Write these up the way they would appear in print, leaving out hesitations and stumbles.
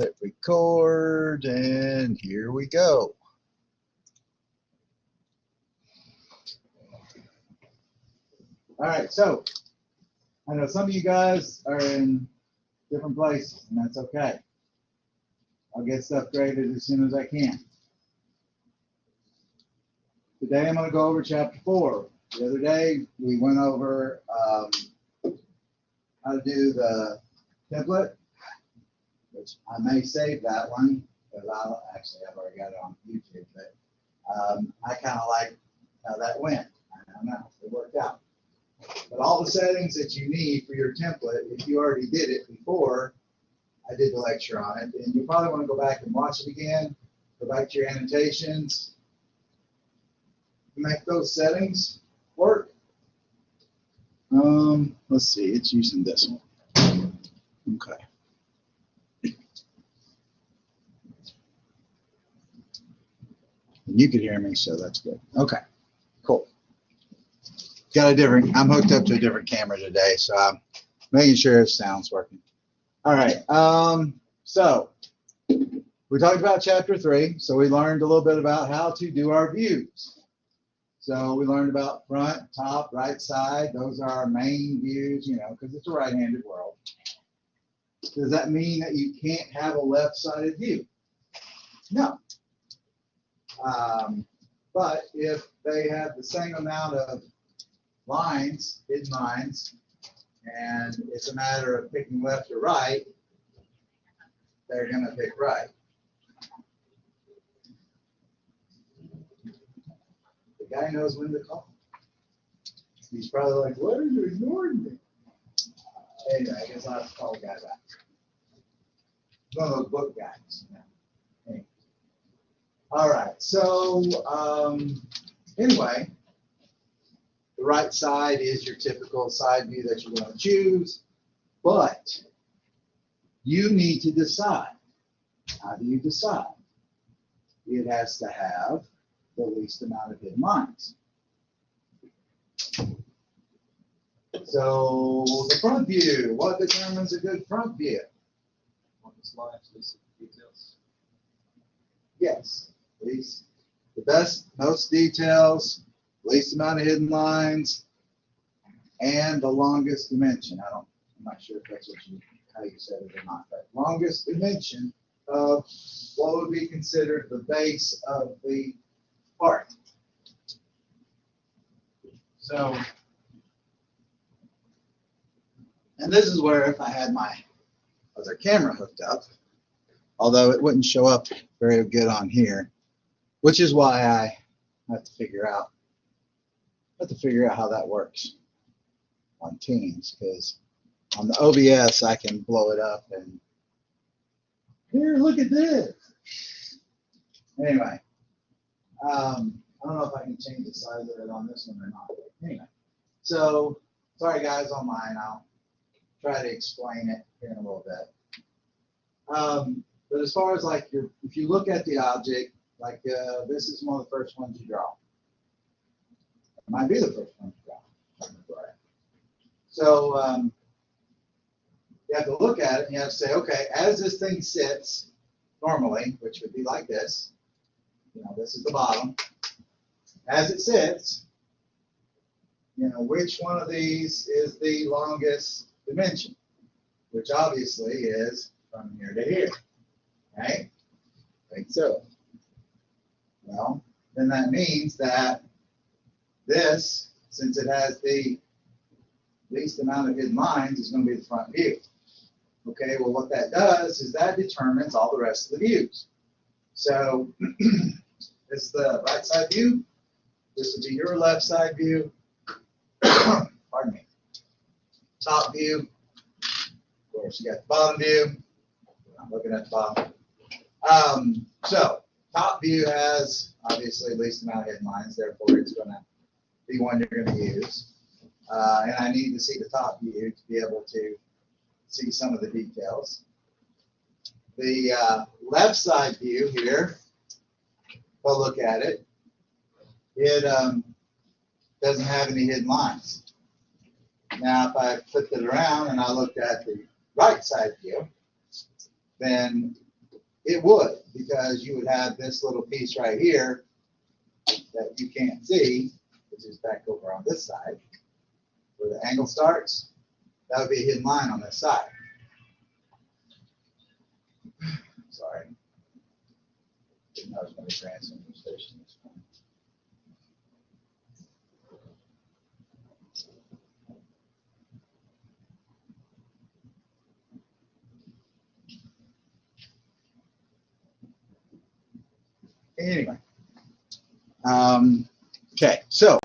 Hit record, and here we go. All right, so I know some of you guys are in different places, and that's okay. I'll get stuff graded as soon as I can. Today I'm going to go over chapter 4. The other day we went over how to do the template, which I may save that one because I've already got it on YouTube, but I kind of like how that went. I don't know, it worked out. But all the settings that you need for your template, if you already did it before I did the lecture on it, and you probably want to go back and watch it again, go back to your annotations, make those settings work. Let's see, it's using this one. Okay. And you could hear me, so that's good. Okay, cool. I'm hooked up to a different camera today, so I'm making sure the sound's working. All right, so we talked about chapter 3, so we learned a little bit about how to do our views. So we learned about front, top, right side. Those are our main views, you know, because it's a right-handed world. Does that mean that you can't have a left-sided view? No. But if they have the same amount of lines, hidden lines, and it's a matter of picking left or right, they're going to pick right. The guy knows when to call. He's probably like, what are you ignoring me? Anyway, I guess I'll have to call the guy back. One of those book guys. You know. Anyway. All right, so anyway, the right side is your typical side view that you're going to choose, but you need to decide. How do you decide? It has to have the least amount of hidden lines. So the front view, what determines a good front view? Lines, details. Yes, least, the best, most details, least amount of hidden lines, and the longest dimension. I'm not sure if that's how you said it or not, but longest dimension of what would be considered the base of the part. So, and this is where if I had my other camera hooked up, although it wouldn't show up very good on here, which is why I have to figure out how that works on Teams, because on the OBS I can blow it up and here, look at this. Anyway, I don't know if I can change the size of it on this one or not. Anyway, so sorry guys on mine. I'll try to explain it here in a little bit. But as far as like if you look at the object, like this is one of the first ones you draw. It might be the first one you draw. So you have to look at it and you have to say, okay, as this thing sits normally, which would be like this, you know, this is the bottom. As it sits, you know, which one of these is the longest dimension, which obviously is from here to here, right? Like so. Well, then that means that this, since it has the least amount of hidden lines, is going to be the front view. Okay, well what that does is that determines all the rest of the views. So this is the right side view. This would be your left side view. Pardon me. Top view. Of course, you got the bottom view. I'm looking at the bottom. So top view has obviously least amount of hidden lines, therefore it's going to be one you're going to use. And I need to see the top view to be able to see some of the details. The left side view here, if I look at it, it doesn't have any hidden lines. Now, if I flipped it around and I looked at the right side view, then It would, because you would have this little piece right here that you can't see, which is back over on this side, where the angle starts. That would be a hidden line on this side. Sorry. Didn't know I was going to transfer the station this one. Anyway, okay, so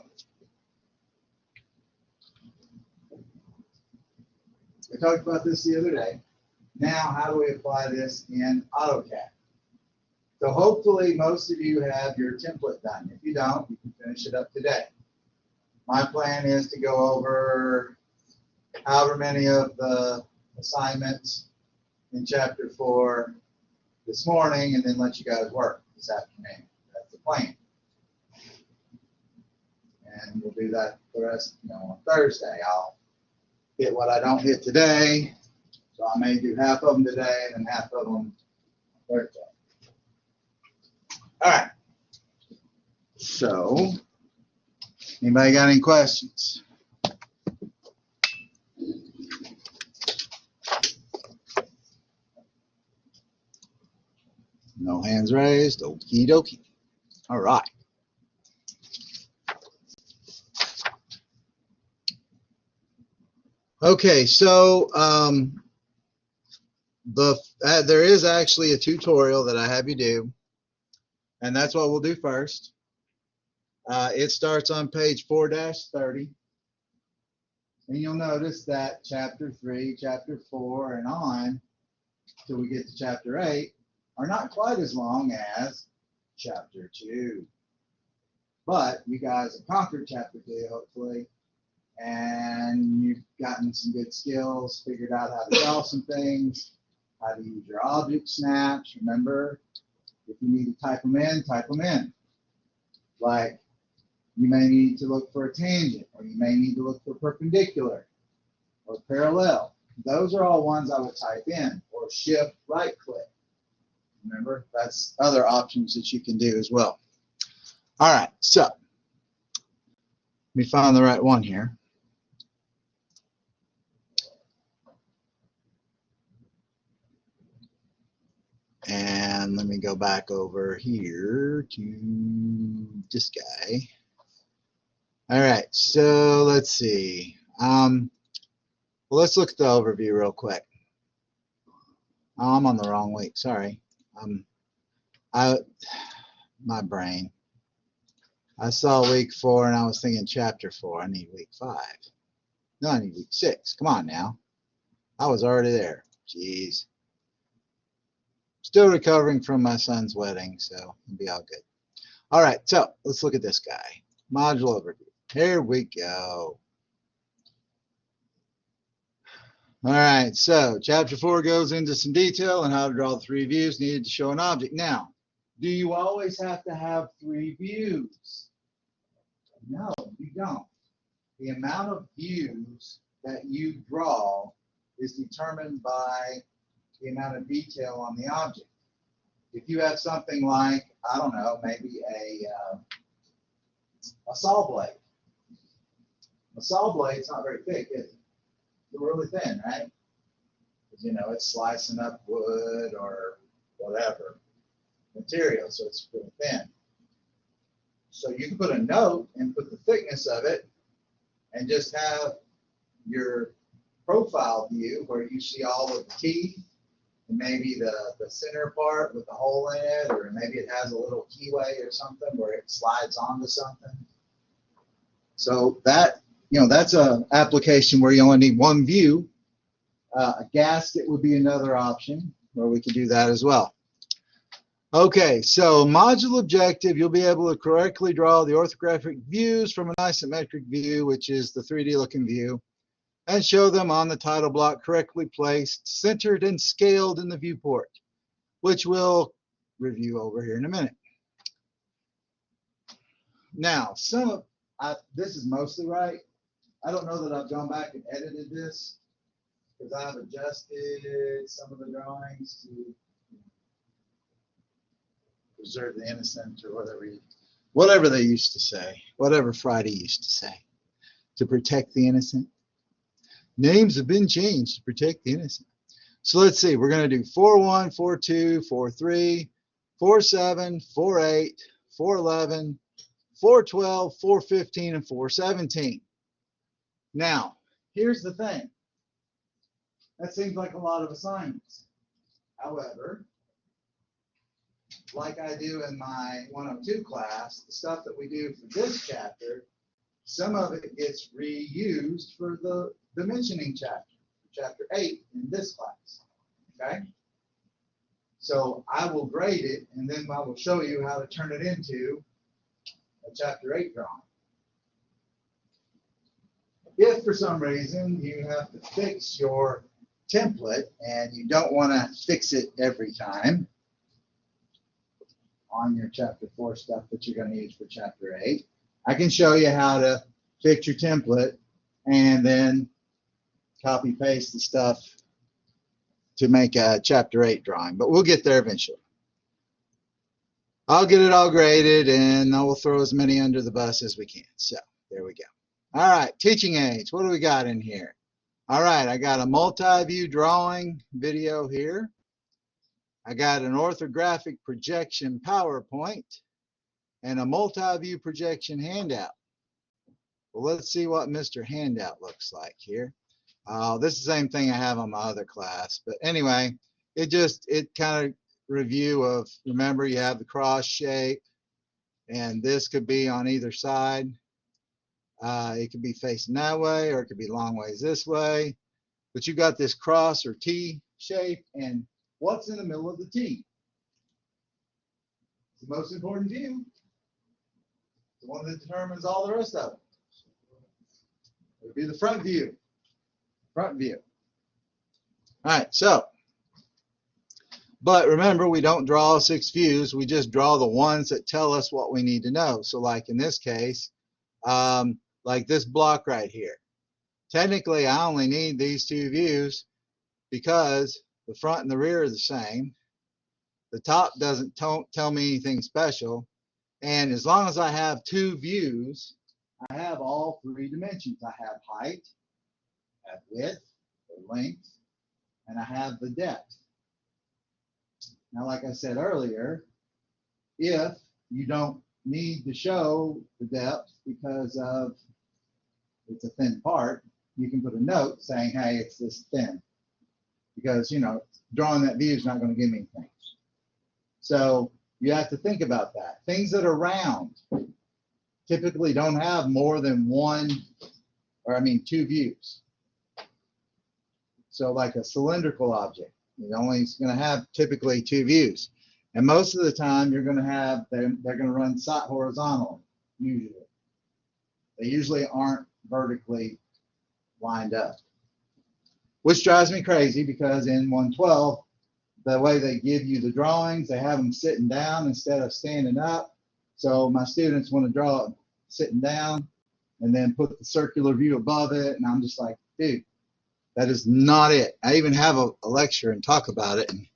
I talked about this the other day. Now, how do we apply this in AutoCAD? So hopefully most of you have your template done. If you don't, you can finish it up today. My plan is to go over however many of the assignments in Chapter 4 this morning, and then let you guys work this afternoon. That's the plan. And we'll do that the rest, on Thursday. I'll hit what I don't hit today. So I may do half of them today and then half of them Thursday. All right. So, anybody got any questions? No hands raised. Okie dokie. All right. Okay, so there is actually a tutorial that I have you do, and that's what we'll do first. It starts on page 4-30, and you'll notice that Chapter 3, Chapter 4, and on till we get to Chapter 8 are not quite as long as Chapter 2. But you guys have conquered Chapter 2, hopefully, and you've gotten some good skills, figured out how to draw some things, how to use your object snaps. Remember, if you need to type them in, type them in. Like, you may need to look for a tangent, or you may need to look for perpendicular or parallel. Those are all ones I would type in, or shift right click. Remember, that's other options that you can do as well. All right, so let me find the right one here. And let me go back over here to this guy. All right, so let's see. Well, let's look at the overview real quick. Oh, I'm on the wrong week. Sorry. My brain. I saw week 4 and I was thinking Chapter 4. I need week 5. No, I need week 6. Come on now. I was already there. Jeez. Still recovering from my son's wedding, so it'll be all good. All right, so let's look at this guy. Module overview. Here we go. All right, so Chapter 4 goes into some detail on how to draw the 3 views needed to show an object. Now, do you always have to have 3 views? No, you don't. The amount of views that you draw is determined by the amount of detail on the object. If you have something like, I don't know, maybe a saw blade. A saw blade's not very thick, is it? It's really thin, right? Because, it's slicing up wood or whatever material, so it's really thin. So you can put a note and put the thickness of it and just have your profile view where you see all of the teeth and maybe the center part with the hole in it, or maybe it has a little keyway or something where it slides onto something. So that, that's an application where you only need 1 view. A gasket would be another option where we could do that as well. Okay, so module objective, you'll be able to correctly draw the orthographic views from an isometric view, which is the 3D looking view, and show them on the title block correctly placed, centered, and scaled in the viewport, which we'll review over here in a minute. Now, this is mostly right. I don't know that I've gone back and edited this because I've adjusted some of the drawings to preserve the innocent, or whatever they used to say, whatever Friday used to say, to protect the innocent. Names have been changed to protect the innocent. So let's see, we're going to do 4-1, 4-2, 4-3, 4-7, 4-8, 4-11, 4-12, 4-15, and 4-17. Now, here's the thing. That seems like a lot of assignments. However, like I do in my 102 class, the stuff that we do for this chapter, some of it gets reused for the dimensioning chapter, chapter 8 in this class. Okay? So I will grade it, and then I will show you how to turn it into a chapter 8 drawing. If for some reason you have to fix your template and you don't want to fix it every time on your chapter 4 stuff that you're going to use for chapter 8, I can show you how to fix your template and then copy paste the stuff to make a chapter 8 drawing, but we'll get there eventually. I'll get it all graded and I will throw as many under the bus as we can. So there we go. All right, teaching aids. What do we got in here? All right, I got a multi-view drawing video here. I got an orthographic projection PowerPoint and a multi-view projection handout. Well, let's see what Mr. Handout looks like here. This is the same thing I have on my other class, but anyway, it kind of review of, remember you have the cross shape and this could be on either side. It could be facing that way or it could be long ways this way, but you got this cross or T shape, and what's in the middle of the T? It's the most important view. It's the one that determines all the rest of it. It would be the front view. Front view. All right, so, but remember, we don't draw 6 views. We just draw the ones that tell us what we need to know. So like in this case, like this block right here. Technically, I only need these 2 views because the front and the rear are the same. The top doesn't tell me anything special. And as long as I have 2 views, I have all 3 dimensions. I have height, I have width, or length, and I have the depth. Now, like I said earlier, if you don't need to show the depth because of it's a thin part, you can put a note saying, hey, it's this thin. Because, you know, drawing that view is not going to give me anything. So you have to think about that. Things that are round typically don't have more than 2 views. So like a cylindrical object, it's going to have typically 2 views. And most of the time you're going to have, they're going to run horizontally, usually. They usually aren't vertically lined up. Which drives me crazy because in 112, the way they give you the drawings, they have them sitting down instead of standing up. So my students want to draw it sitting down and then put the circular view above it. And I'm just like, dude, that is not it. I even have a lecture and talk about it. And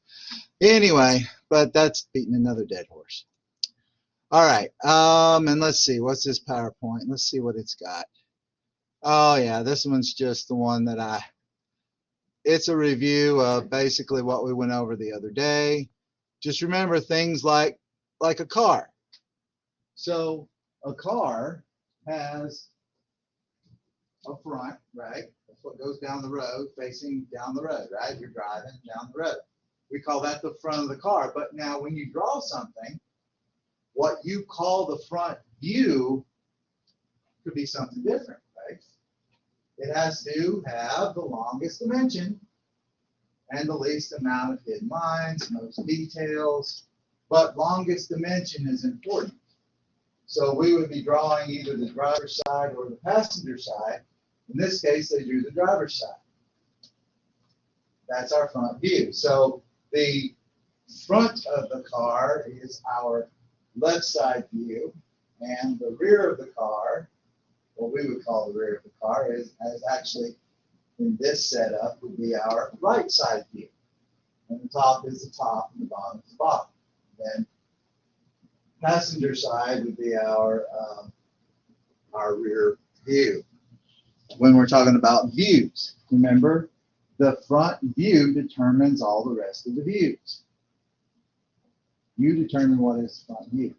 anyway, but that's beating another dead horse. All right, and let's see, what's this PowerPoint? Let's see what it's got. Oh yeah, this one's just the one that it's a review of basically what we went over the other day. Just remember things like a car. So a car has a front, right? That's what goes down the road, facing down the road, right? You're driving down the road. We call that the front of the car. But now when you draw something, what you call the front view could be something different, right? It has to have the longest dimension and the least amount of hidden lines, most details, but longest dimension is important. So we would be drawing either the driver's side or the passenger side. In this case, they drew the driver's side. That's our front view. So the front of the car is our left side view, and the rear of the car, what we would call the rear of the car, is actually in this setup would be our right side view. And the top is the top and the bottom is the bottom. Then passenger side would be our rear view. When we're talking about views, remember, the front view determines all the rest of the views. You determine what is front view.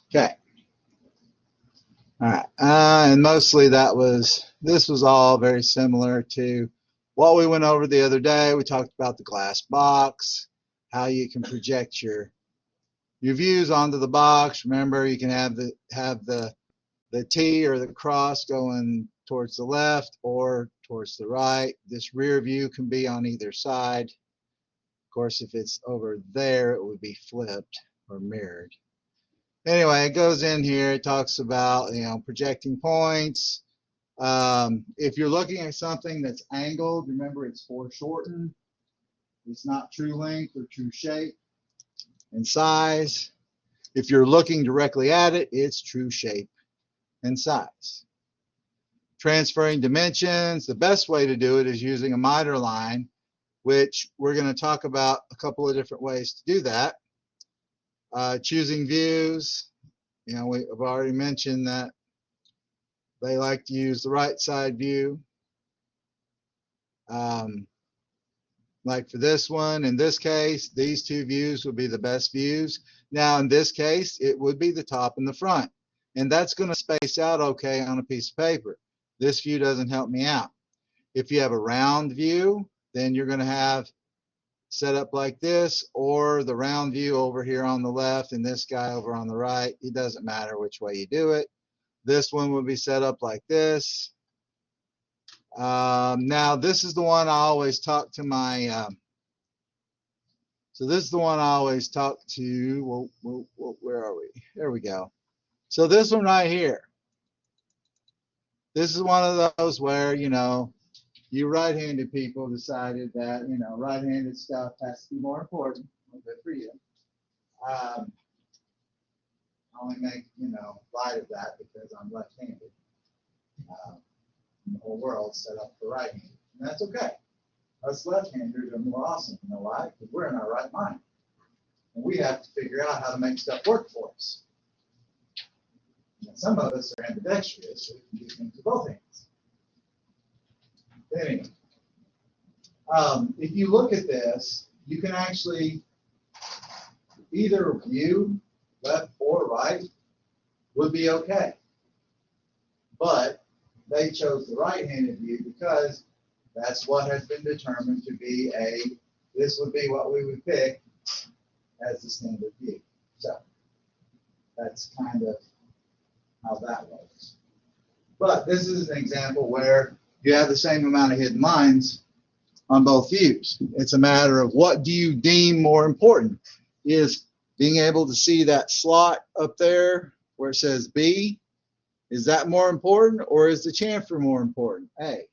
Okay. All right. And mostly this was all very similar to what we went over the other day. We talked about the glass box, how you can project your views onto the box. Remember, you can have the T or the cross going towards the left or towards the right. This rear view can be on either side. Of course, if it's over there, it would be flipped or mirrored. Anyway, it goes in here. It talks about, projecting points. If you're looking at something that's angled, remember it's foreshortened. It's not true length or true shape and size. If you're looking directly at it, it's true shape and size. Transferring dimensions, the best way to do it is using a miter line, which we're going to talk about a couple of different ways to do that. Choosing views, we've already mentioned that they like to use the right side view. Like for this one, in this case, these two views would be the best views. Now, in this case, it would be the top and the front. And that's going to space out okay on a piece of paper. This view doesn't help me out. If you have a round view, then you're going to have set up like this, or the round view over here on the left and this guy over on the right. It doesn't matter which way you do it. This one would be set up like this. Now, this is the one I always talk to my, so this is the one I always talk to, where are we? There we go. So this one right here. This is one of those where, you right-handed people decided that, right-handed stuff has to be more important. Well, good for you. I only make, light of that because I'm left-handed. The whole world's set up for right-handed. And that's okay. Us left-handers are more awesome. You know why? Because we're in our right mind. And we have to figure out how to make stuff work for us. And some of us are ambidextrous, so we can do things with both hands. Anyway, if you look at this, you can actually either view left or right would be okay. But they chose the right-handed view because that's what has been determined to be this would be what we would pick as the standard view. So that's kind of how that works. But this is an example where you have the same amount of hidden lines on both views. It's a matter of what do you deem more important? Is being able to see that slot up there where it says B, is that more important, or is the chamfer more important? A.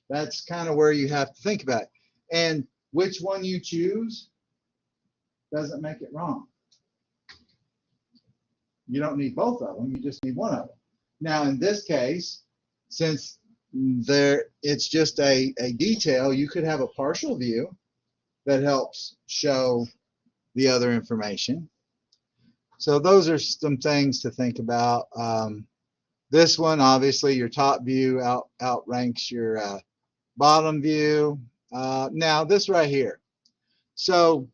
That's kind of where you have to think about it. And which one you choose doesn't make it wrong. You don't need both of them, you just need one of them. Now in this case, since it's just a detail, you could have a partial view that helps show the other information. So those are some things to think about. This one, obviously, your top view outranks your bottom view. Now this right here. So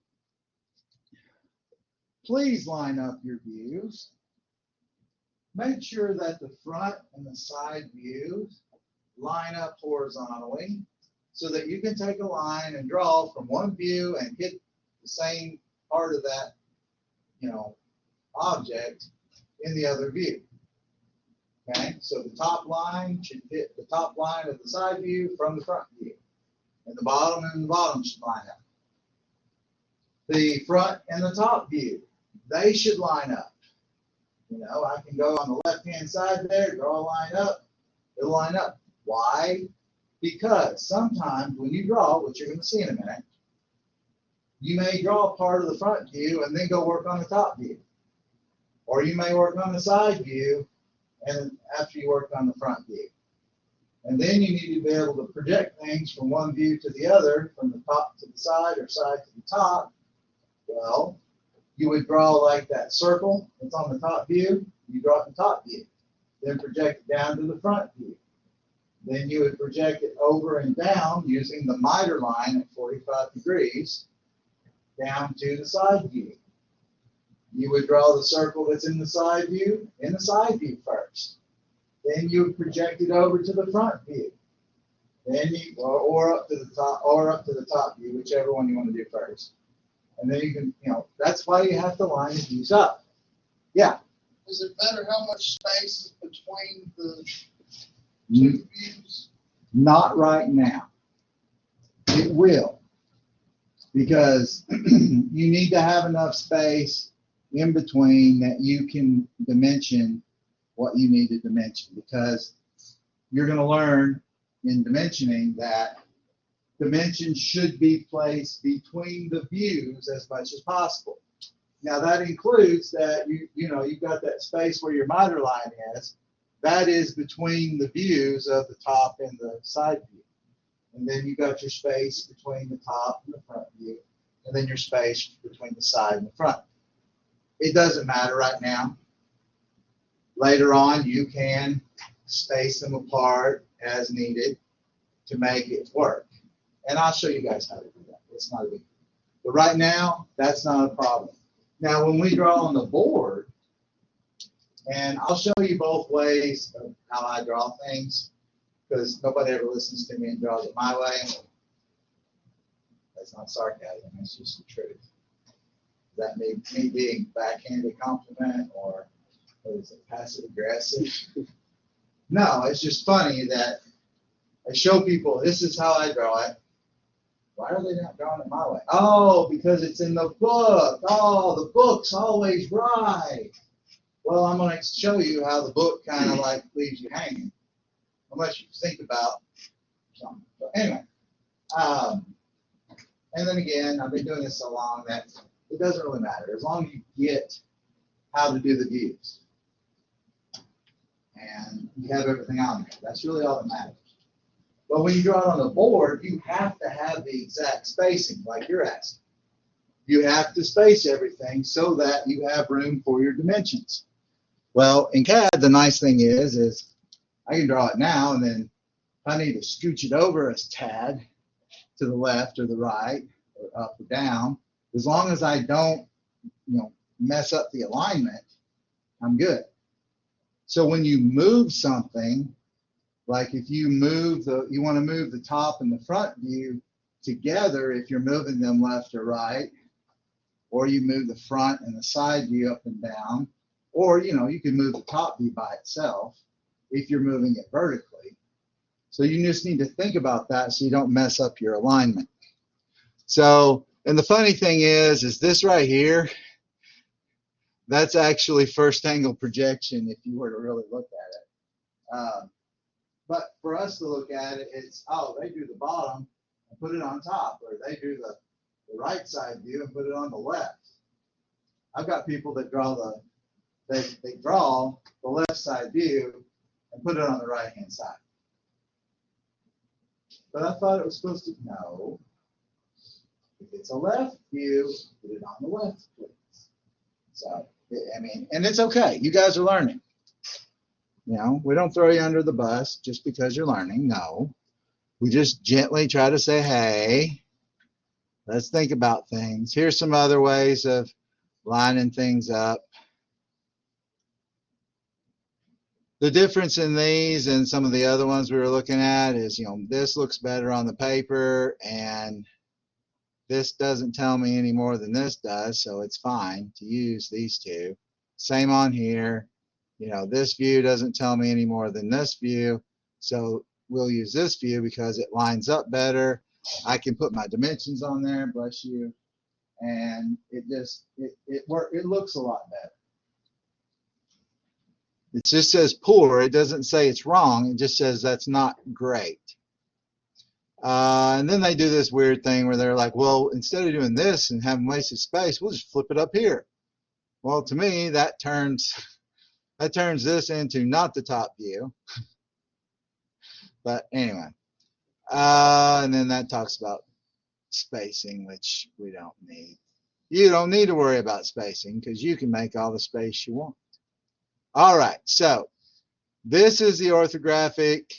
please line up your views. Make sure that the front and the side views line up horizontally so that you can take a line and draw from one view and hit the same part of that, object in the other view. Okay, so the top line should hit the top line of the side view from the front view, and the bottom should line up. The front and the top view, they should line up. I can go on the left-hand side there, draw a line up, it'll line up. Why? Because sometimes when you draw, which you're going to see in a minute, you may draw part of the front view and then go work on the top view. Or you may work on the side view and after you work on the front view. And then you need to be able to project things from one view to the other, from the top to the side or side to the top. Well, you would draw like that circle that's on the top view. You draw it in top view. Then project it down to the front view. Then you would project it over and down using the miter line at 45 degrees down to the side view. You would draw the circle that's in the side view first. Then you would project it over to the front view. Then or up to the top view, whichever one you want to do first. And then you can, that's why you have to line the views up. Yeah. Does it matter how much space is between the two views? Not right now. It will. Because you need to have enough space in between that you can dimension what you need to dimension. Because you're going to learn in dimensioning that dimensions should be placed between the views as much as possible. Now that includes that you've got that space where your miter line is. That is between the views of the top and the side view. And then you got your space between the top and the front view, and then your space between the side and the front. It doesn't matter right now. Later on, you can space them apart as needed to make it work. And I'll show you guys how to do that. It's not a big deal. But right now, that's not a problem. Now, when we draw on the board, and I'll show you both ways of how I draw things, because nobody ever listens to me and draws it my way. That's not sarcasm, that's just the truth. Is that me being backhanded compliment, or what is it, passive aggressive? No, it's just funny that I show people, this is how I draw it. Why are they not drawing it my way? Oh, because it's in the book. Oh, the book's always right. Well, I'm going to show you how the book kind of like leaves you hanging, unless you think about something. But anyway, and then again, I've been doing this so long that it doesn't really matter as long as you get how to do the views and you have everything on there. That's really all that matters. But when you draw it on the board, you have to have the exact spacing, like you're asking. You have to space everything so that you have room for your dimensions. Well, in CAD, the nice thing is I can draw it now, and then if I need to scooch it over a tad to the left or the right or up or down, as long as I don't, mess up the alignment, I'm good. So when you move something, like if you want to move the top and the front view together, if you're moving them left or right, or you move the front and the side view up and down, or you can move the top view by itself if you're moving it vertically. So you just need to think about that so you don't mess up your alignment. So, and the funny thing is this right here, that's actually first angle projection if you were to really look at it. But for us to look at it, it's, oh, they drew the bottom and put it on top, or they drew the right side view and put it on the left. I've got people that draw they draw the left side view and put it on the right hand side. But I thought it was supposed to, no. If it's a left view, put it on the left, please. So, I mean, and it's okay. You guys are learning. We don't throw you under the bus just because you're learning. No. We just gently try to say, hey, let's think about things. Here's some other ways of lining things up. The difference in these and some of the other ones we were looking at is, this looks better on the paper, and this doesn't tell me any more than this does, so it's fine to use these two. Same on here. This view doesn't tell me any more than this view, so we'll use this view because it lines up better. I can put my dimensions on there, bless you, and it looks a lot better. It just says poor. It doesn't say it's wrong. It just says that's not great. And then they do this weird thing where they're like, well, instead of doing this and having wasted space, we'll just flip it up here. Well, to me, that turns this into not the top view. But anyway, and then that talks about spacing, which we don't need. you don't need to worry about spacing because you can make all the space you want. All right, so this is the orthographic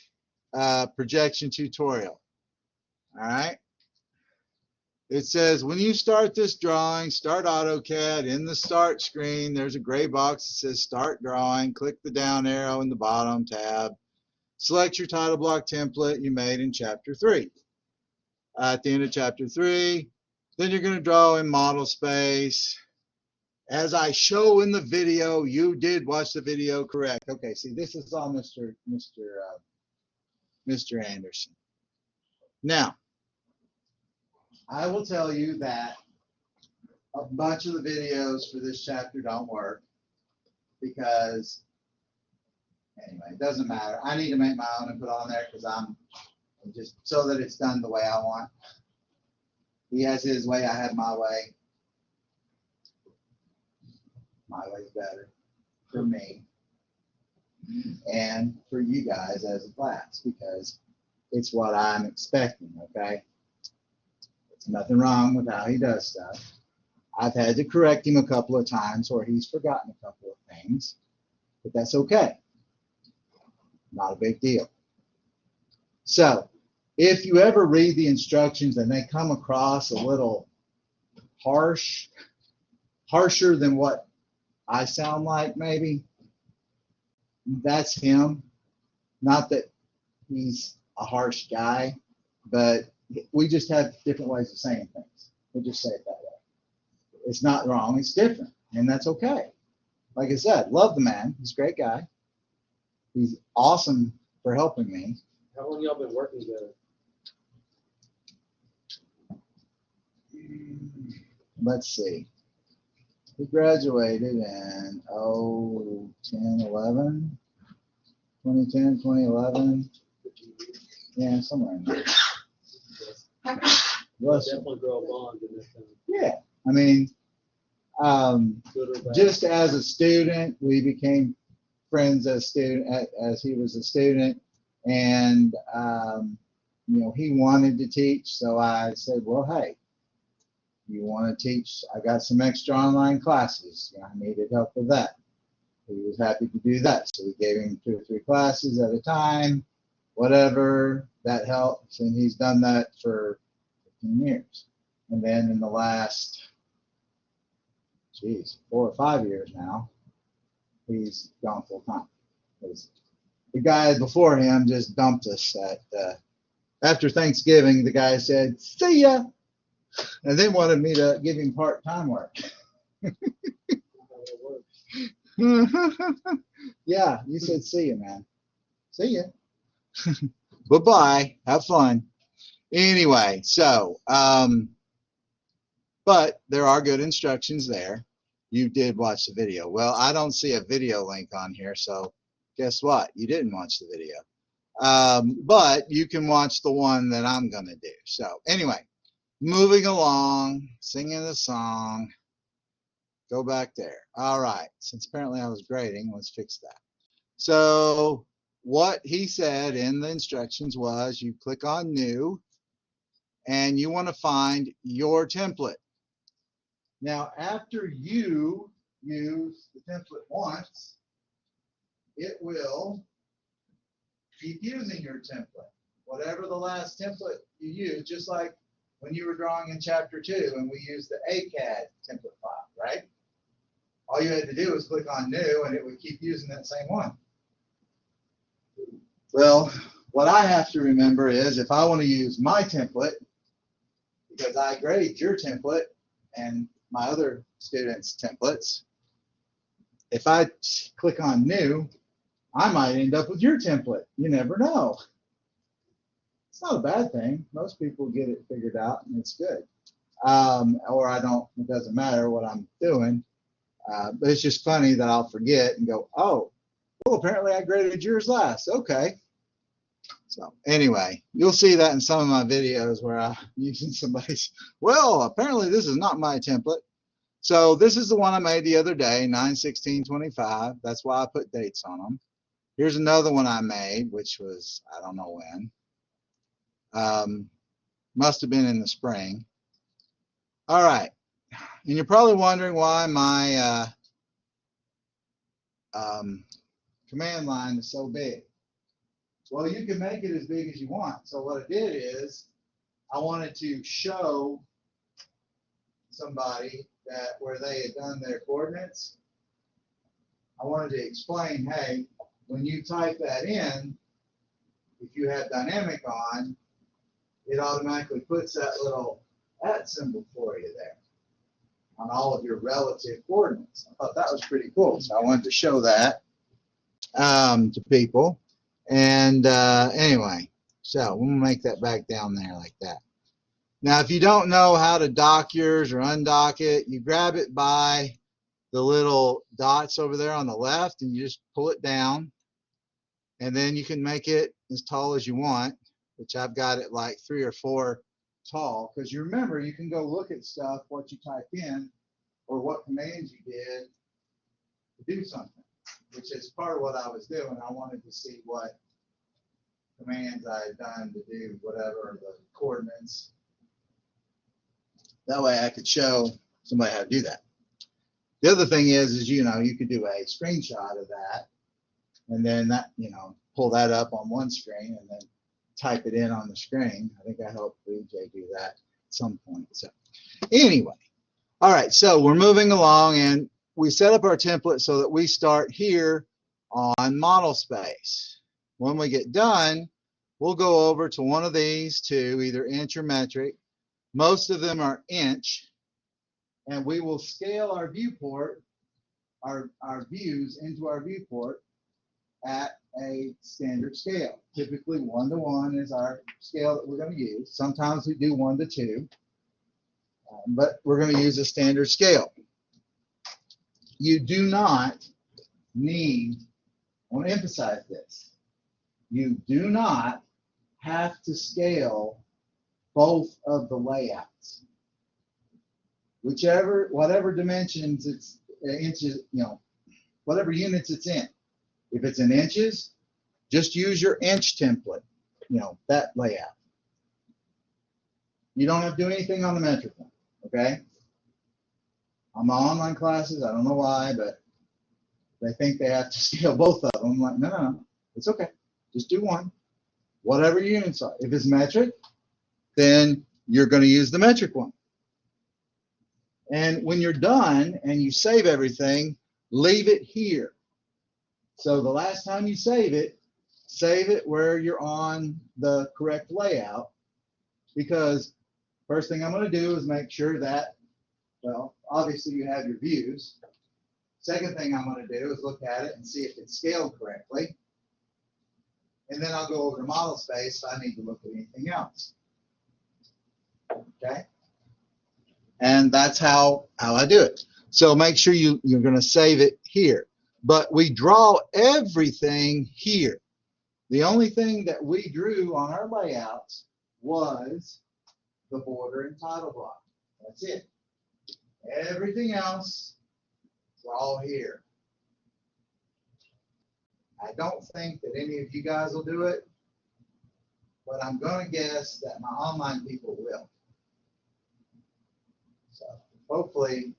projection tutorial. All right. It says when you start this drawing, start AutoCAD. In the start screen, there's a gray box that says start drawing. Click the down arrow in the bottom tab. Select your title block template you made in chapter 3. At the end of chapter 3, then you're going to draw in model space. As I show in the video, you did watch the video correct. Okay, see, this is all Mr. Anderson. Now, I will tell you that a bunch of the videos for this chapter don't work because, anyway, it doesn't matter. I need to make my own and put on there because I'm just so that it's done the way I want. He has his way, I have my way. My way's better for me and for you guys as a class because it's what I'm expecting, okay? There's nothing wrong with how he does stuff. I've had to correct him a couple of times or he's forgotten a couple of things, but that's okay. Not a big deal. So, if you ever read the instructions and they come across a little harsher than what I sound like, maybe, that's him. Not that he's a harsh guy, but we just have different ways of saying things. We'll just say it that way. It's not wrong, it's different, and that's okay. Like I said, love the man. He's a great guy. He's awesome for helping me. How long y'all been working together? Let's see. He graduated in 2010, 2011. Yeah, somewhere in there. Definitely grow a bond in this time. Yeah, I mean, just as a student, we became friends as he was a student, and you know, he wanted to teach, so I said, well, hey, you want to teach? I got some extra online classes. You know, I needed help with that. He was happy to do that, so we gave him 2 or 3 classes at a time, whatever, that helps, and he's done that for 15 years. And then in the last, 4 or 5 years now, he's gone full time. The guy before him just dumped us after Thanksgiving. The guy said, see ya, and then wanted me to give him part-time work. Yeah, you said see ya, man. See ya. Bye-bye. Have fun. Anyway, so, but there are good instructions there. You did watch the video. Well, I don't see a video link on here, so guess what? You didn't watch the video. But you can watch the one that I'm going to do. So anyway, moving along, singing the song. Go back there. All right. Since apparently I was grading, let's fix that. So what he said in the instructions was you click on New, and you want to find your template. Now, after you use the template once, it will keep using your template. Whatever the last template you use, just like when you were drawing in chapter 2 and we used the CAD template file, right? All you had to do was click on New and it would keep using that same one. Well, what I have to remember is if I want to use my template, because I grade your template and my other students' templates, if I click on New, I might end up with your template. You never know. It's not a bad thing. Most people get it figured out and it's good. Or I don't, it doesn't matter what I'm doing. But it's just funny that I'll forget and go, oh, well, apparently I graded yours last. Okay. So anyway, you'll see that in some of my videos where I'm using somebody's, well, apparently this is not my template. So this is the one I made the other day, 9/16/25. That's why I put dates on them. Here's another one I made, which was, I don't know when. Must have been in the spring. All right. And you're probably wondering why my command line is so big. Well, you can make it as big as you want. So what I did is I wanted to show somebody that where they had done their coordinates, I wanted to explain, hey, when you type that in, if you have dynamic on, it automatically puts that little @ symbol for you there on all of your relative coordinates. I thought that was pretty cool, so I wanted to show that to people. And anyway, so we'll make that back down there like that. Now, if you don't know how to dock yours or undock it, you grab it by the little dots over there on the left and you just pull it down. And then you can make it as tall as you want, which I've got it like 3 or 4 tall. Because you remember, you can go look at stuff, what you type in, or what commands you did to do something, which is part of what I was doing. I wanted to see what commands I had done to do whatever, the coordinates. That way I could show somebody how to do that. The other thing is you know, you could do a screenshot of that and then that, you know, pull that up on one screen and then type it in on the screen. I think I helped BJ do that at some point. So anyway, all right, so we're moving along and we set up our template so that we start here on model space. When we get done, we'll go over to one of these two, either inch or metric. Most of them are inch, and we will scale our viewport, our views into our viewport at a standard scale. Typically 1:1 is our scale that we're going to use. Sometimes we do 1:2, but we're going to use a standard scale. You do not need, I want to emphasize this, you do not have to scale both of the layouts. Whatever dimensions it's inches, you know, whatever units it's in. If it's in inches, just use your inch template, you know, that layout. You don't have to do anything on the metric one, okay? On my online classes, I don't know why, but they think they have to scale both of them. I'm like, no, it's okay. Just do one. Whatever your units are. If it's metric, then you're going to use the metric one. And when you're done and you save everything, leave it here. So the last time you save it where you're on the correct layout, because first thing I'm going to do is make sure that, well, obviously you have your views. Second thing I'm going to do is look at it and see if it's scaled correctly. And then I'll go over to model space if I need to look at anything else. Okay? And that's how I do it. So make sure you're going to save it here. But we draw everything here. The only thing that we drew on our layouts was the border and title block. That's it. Everything else is all here. I don't think that any of you guys will do it, but I'm going to guess that my online people will. So hopefully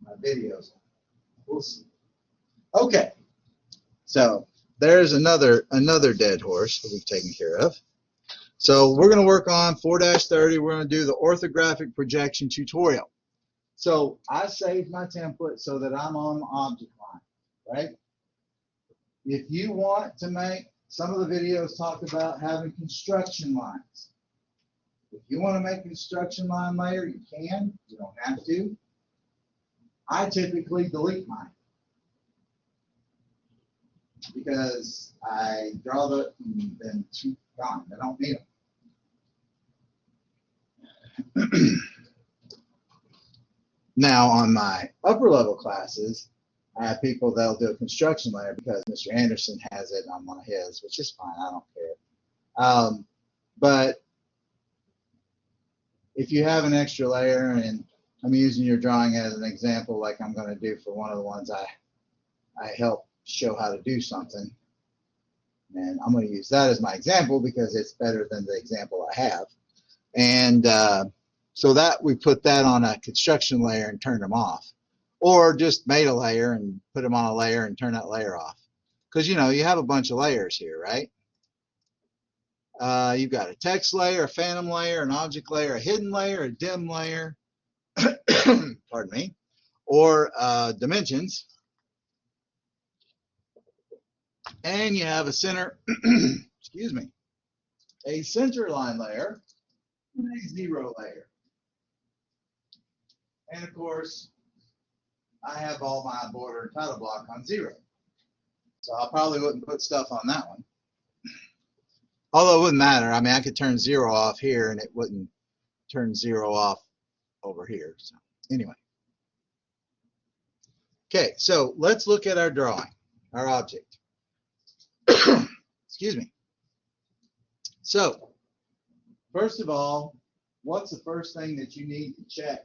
my videos, we'll see. Okay, so there's another dead horse that we've taken care of. So we're going to work on 4-30. We're going to do the orthographic projection tutorial. So I saved my template so that I'm on the object line, right? If you want to make, some of the videos talk about having construction lines. If you want to make a construction line layer, you can. You don't have to. I typically delete mine because I draw the, then gone. I don't need them. Now, on my upper level classes, I have people that'll do a construction layer because Mr. Anderson has it on one of his, which is fine. I don't care. But if you have an extra layer, and I'm using your drawing as an example, like I'm going to do for one of the ones I help show how to do something, and I'm going to use that as my example because it's better than the example I have. And So that we put that on a construction layer and turned them off. Or just made a layer and put them on a layer and turn that layer off. Because, you know, you have a bunch of layers here, right? You've got a text layer, a phantom layer, an object layer, a hidden layer, a dim layer, pardon me, or dimensions. And you have a center, excuse me, a center line layer and a zero layer. And of course, I have all my border and title block on 0. So I probably wouldn't put stuff on that one. Although it wouldn't matter. I mean, I could turn 0 off here and it wouldn't turn 0 off over here. So anyway. Okay, so let's look at our drawing, our object. Excuse me. So, first of all, what's the first thing that you need to check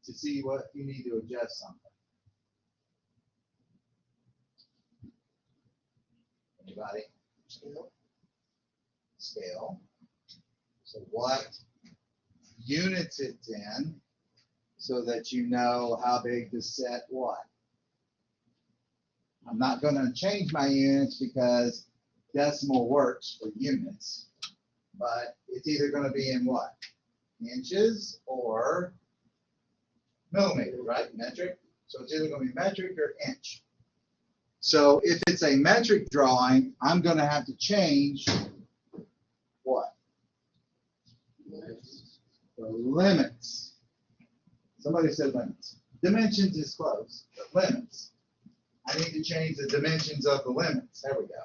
to see what you need to adjust something? Anybody? Scale. Scale. So what units it's in so that you know how big to set what. I'm not going to change my units because decimal works for units, but it's either going to be in what? Inches or millimeters, right? Metric. So it's either going to be metric or inch. So if it's a metric drawing, I'm going to have to change what? The limits. Somebody said limits. Dimensions is close, but limits. I need to change the dimensions of the limits. There we go.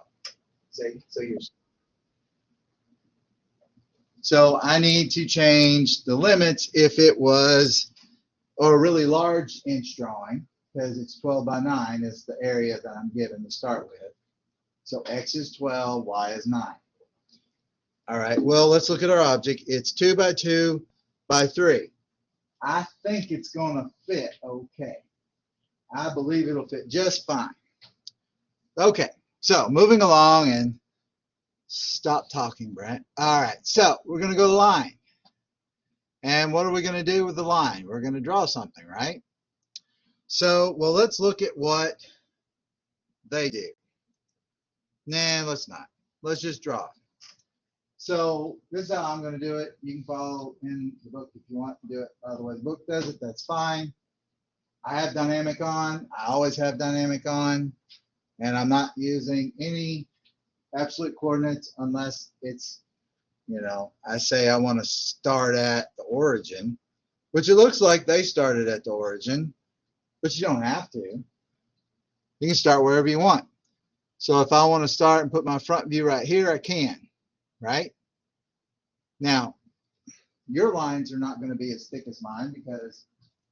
See, so I need to change the limits if it was a really large inch drawing, because it's 12 by 9 is the area that I'm given to start with. So X is 12, Y is 9. All right, well, let's look at our object. It's 2 by 2 by 3. I think it's going to fit okay. I believe it'll fit just fine. Okay, so moving along, and stop talking, Brent. All right, so we're going to go to line. And what are we going to do with the line? We're going to draw something, right? So, well, let's look at what they do. Nah, let's not. Let's just draw. So this is how I'm going to do it. You can follow in the book if you want to do it. By the way, the book does it. That's fine. I have dynamic on. I always have dynamic on. And I'm not using any absolute coordinates unless it's, you know, I say I want to start at the origin, which it looks like they started at the origin, but you don't have to. You can start wherever you want. So if I want to start and put my front view right here, I can, right? Now, your lines are not going to be as thick as mine because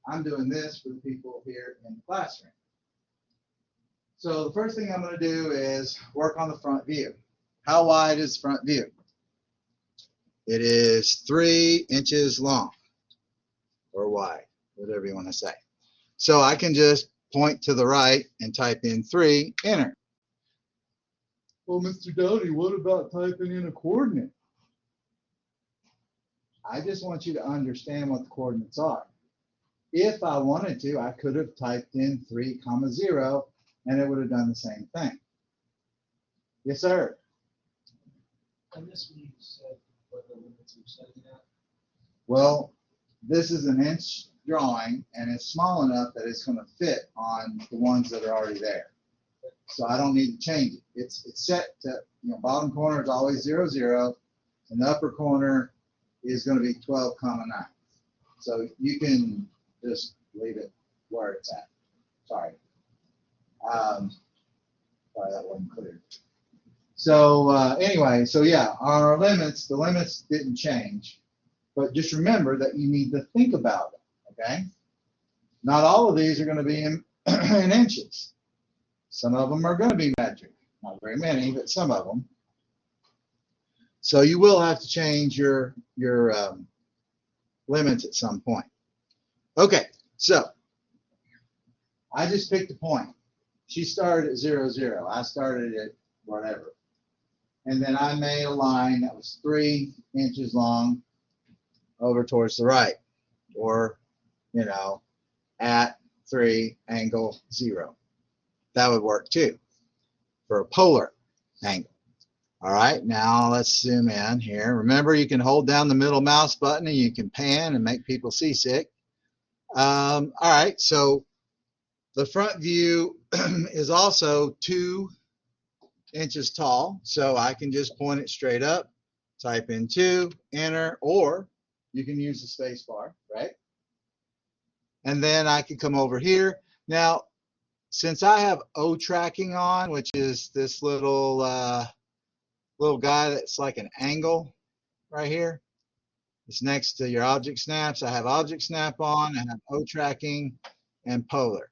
I'm doing this for the people here in the classroom. So the first thing I'm going to do is work on the front view. How wide is the front view? It is 3 inches long or wide, whatever you want to say. So I can just point to the right and type in 3, enter. Well, Mr. Doty, what about typing in a coordinate? I just want you to understand what the coordinates are. If I wanted to, I could have typed in 3, 0, and it would have done the same thing. Yes, sir. And this one you said what the limits you're setting at? Well, this is an inch drawing, and it's small enough that it's going to fit on the ones that are already there. So I don't need to change it. It's set to, you know, bottom corner is always 0, 0, and the upper corner is going to be 12, 9. So you can just leave it where it's at. Sorry. Sorry, that wasn't clear. So anyway, so yeah, on our limits, the limits didn't change, but just remember that you need to think about it, okay? Not all of these are going to be in, in inches. Some of them are going to be metric. Not very many, but some of them. So you will have to change your limits at some point. Okay, so I just picked a point. She started at 0, 0. I started at whatever. And then I made a line that was 3 inches long over towards the right. or, you know, at 3 angle 0. That would work too for a polar angle. All right, now let's zoom in here. Remember, you can hold down the middle mouse button and you can pan and make people seasick. All right, so the front view is also 2 inches tall, so I can just point it straight up, type in 2, enter, or you can use the space bar, right? And then I can come over here. Now, since I have O tracking on, which is this little guy that's like an angle right here, it's next to your object snaps. I have object snap on, I have O tracking and polar.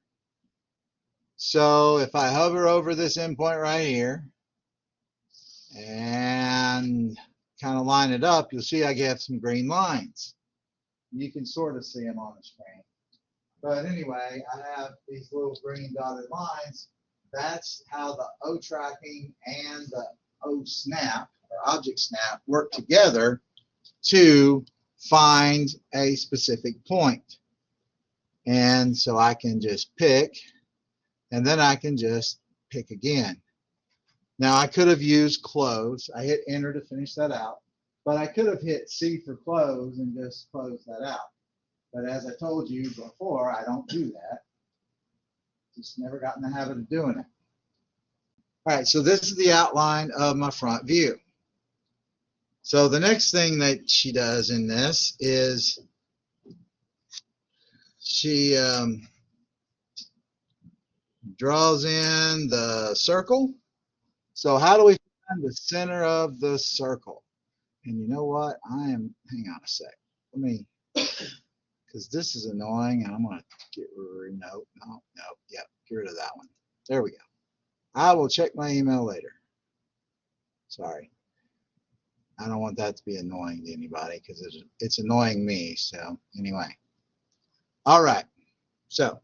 So if I hover over this endpoint right here and kind of line it up, you'll see I get some green lines. You can sort of see them on the screen. But anyway, I have these little green dotted lines. That's how the O tracking and the O snap or object snap work together to find a specific point. And so I can just pick, and then I can just pick again. Now I could have used close. I hit enter to finish that out, but I could have hit C for close and just close that out. But as I told you before, I don't do that. Just never got in the habit of doing it. All right, so this is the outline of my front view. So the next thing that she does in this is she draws in the circle. So how do we find the center of the circle? And you know what? Hang on a sec. Let me, because this is annoying, and I'm going to get rid of, no, yeah, get rid of that one. There we go. I will check my email later. Sorry. I don't want that to be annoying to anybody because it's annoying me. So anyway. All right. So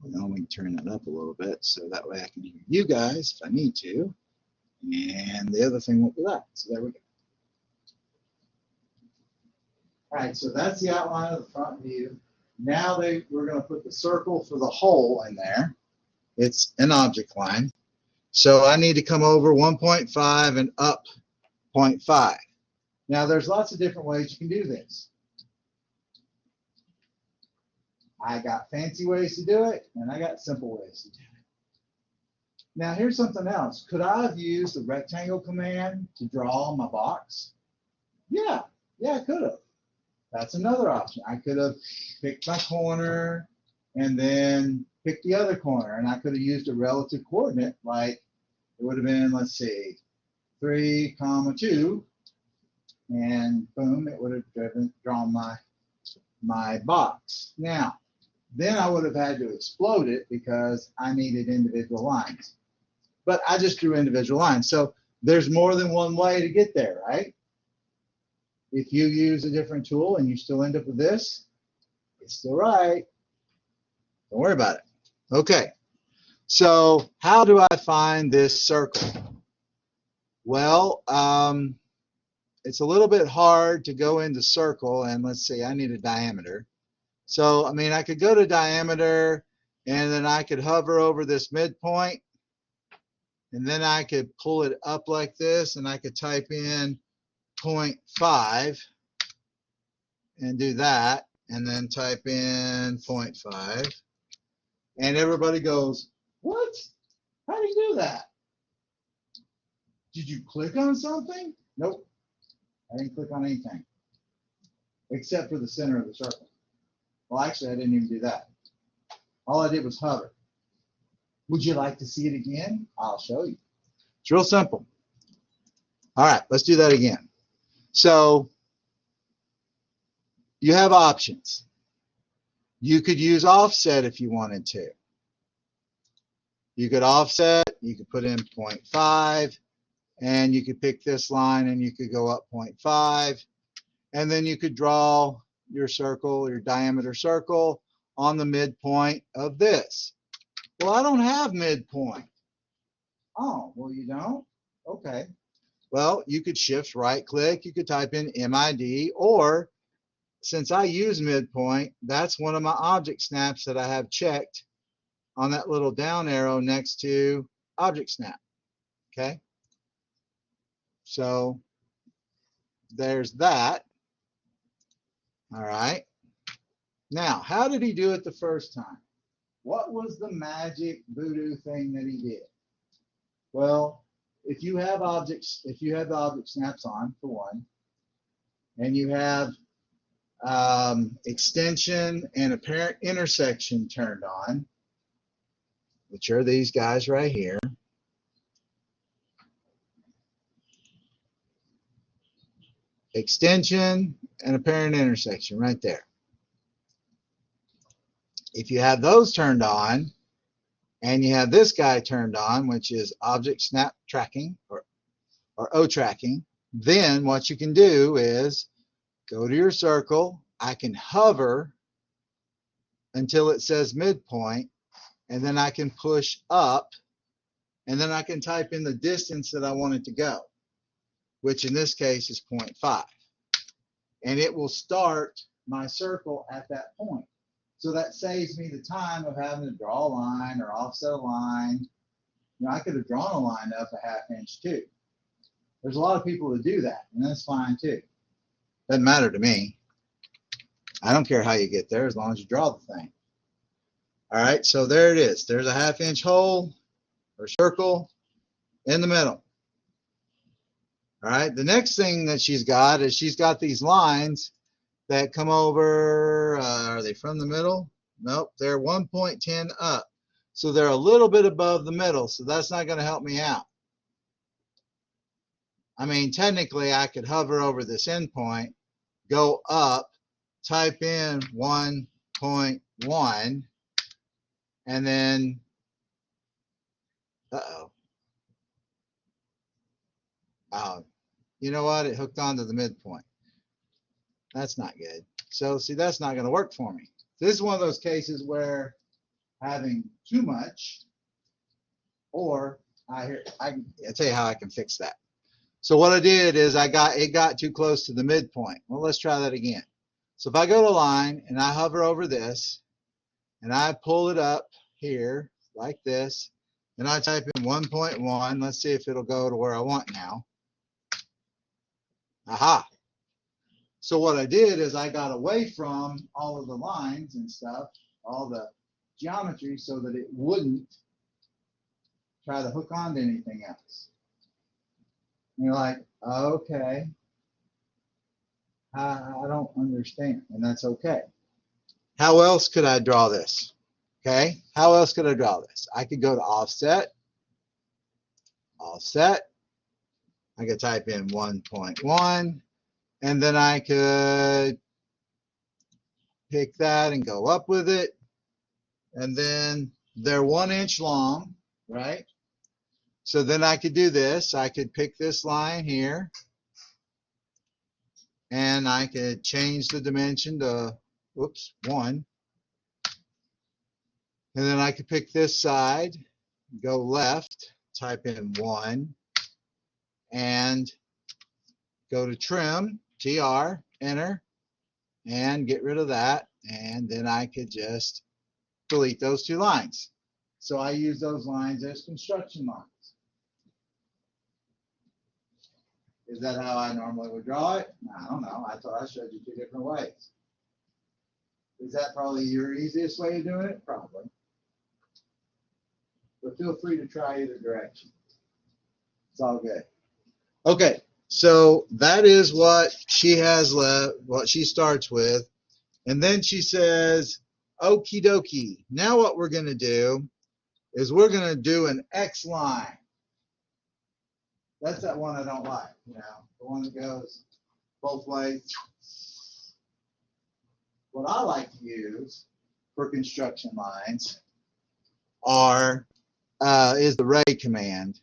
let me turn that up a little bit so that way I can hear you guys if I need to. And the other thing won't be that. So there we go. All right, so that's the outline of the front view. Now we're going to put the circle for the hole in there. It's an object line. So I need to come over 1.5 and up 0.5. Now there's lots of different ways you can do this. I got fancy ways to do it, and I got simple ways to do it. Now here's something else. Could I have used the rectangle command to draw my box? Yeah, I could have. That's another option. I could have picked my corner and then picked the other corner, and I could have used a relative coordinate, like it would have been, let's see, 3, 2, and boom, it would have drawn my box. Now, then I would have had to explode it because I needed individual lines. But I just drew individual lines. So there's more than one way to get there, right? If you use a different tool and you still end up with this, it's still right. Don't worry about it. Okay. So how do I find this circle? Well, it's a little bit hard to go into circle, and let's see, I need a diameter. So, I mean, I could go to diameter, and then I could hover over this midpoint, and then I could pull it up like this, and I could type in 0.5 and do that, and then type in 0.5, and everybody goes, what? How do you do that? Did you click on something? Nope. I didn't click on anything except for the center of the circle. Well, actually, I didn't even do that. All I did was hover. Would you like to see it again? I'll show you. It's real simple. All right, let's do that again. So you have options. You could use offset if you wanted to. You could offset, you could put in 0.5, and you could pick this line and you could go up 0.5, and then you could draw your circle, your diameter circle on the midpoint of this. Well, I don't have midpoint. Oh, well, you don't? Okay. Well, you could shift right click, you could type in MID, or since I use midpoint, that's one of my object snaps that I have checked on that little down arrow next to object snap. Okay. So there's that. All right. Now, how did he do it the first time? What was the magic voodoo thing that he did? Well, if you have objects, if you have the object snaps on, for one, and you have extension and apparent intersection turned on, which are these guys right here. Extension and apparent intersection right there. If you have those turned on, and you have this guy turned on, which is object snap tracking or O tracking, then what you can do is go to your circle. I can hover until it says midpoint, and then I can push up, and then I can type in the distance that I want it to go, which in this case is 0.5. And it will start my circle at that point. So that saves me the time of having to draw a line or offset a line. You know, I could have drawn a line up a 1/2 inch too. There's a lot of people that do that, and that's fine too. Doesn't matter to me. I don't care how you get there as long as you draw the thing. All right, so there it is. There's a 1/2 inch hole or circle in the middle. All right, the next thing that she's got is she's got these lines that come over, are they from the middle? Nope, they're 1.10 up. So they're a little bit above the middle, so that's not going to help me out. I mean, technically, I could hover over this endpoint, go up, type in 1.1, and then, you know what? It hooked onto the midpoint. That's not good. So see, that's not going to work for me. This is one of those cases where having too much, or I'll tell you how I can fix that. So what I did is it got too close to the midpoint. Well, let's try that again. So if I go to line and I hover over this and I pull it up here like this, and I type in 1.1, let's see if it'll go to where I want now. Aha. So what I did is I got away from all of the lines and stuff, all the geometry, so that it wouldn't try to hook onto anything else. And you're like, okay, I don't understand, and that's okay. How else could I draw this? Okay, how else could I draw this? I could go to offset, offset. I could type in 1.1, and then I could pick that and go up with it. And then they're 1 inch long, right? So then I could do this. I could pick this line here, and I could change the dimension to, whoops, 1. And then I could pick this side, go left, type in 1, and go to trim, TR, enter, and get rid of that. And then I could just delete those 2 lines. So I use those lines as construction lines. Is that how I normally would draw it? I don't know. I thought I showed you 2 different ways. Is that probably your easiest way of doing it? Probably. But feel free to try either direction. It's all good. Okay, so that is what she has left, what she starts with. And then she says, okie dokie. Now what we're going to do is we're going to do an X line. That's that one I don't like, you know, the one that goes both ways. What I like to use for construction lines is the ray command,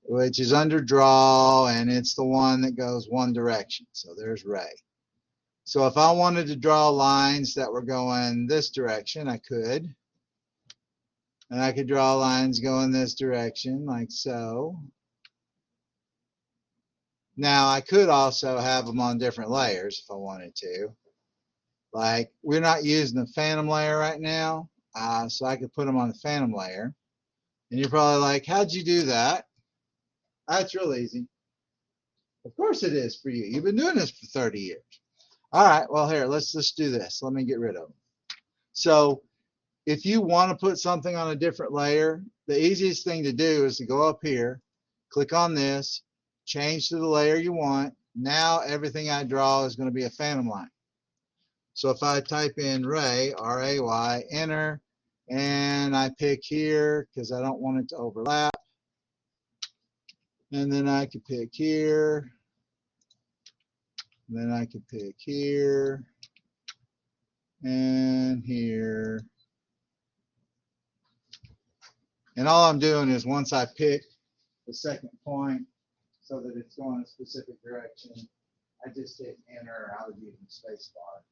which is under draw, and it's the one that goes one direction. So there's ray. So if I wanted to draw lines that were going this direction, I could. And I could draw lines going this direction, like so. Now, I could also have them on different layers if I wanted to. Like we're not using the phantom layer right now, so I could put them on the phantom layer. And you're probably like, how'd you do that? That's real easy. Of course it is for you. You've been doing this for 30 years. All right, well here, let's just do this. Let me get rid of them. So if you want to put something on a different layer, the easiest thing to do is to go up here, click on this, change to the layer you want. Now everything I draw is going to be a phantom line. So if I type in Ray, R-A-Y, enter, and I pick here because I don't want it to overlap, and then I could pick here, and then I could pick here, and here. And all I'm doing is once I pick the second point so that it's going a specific direction, I just hit enter. I was using space bar.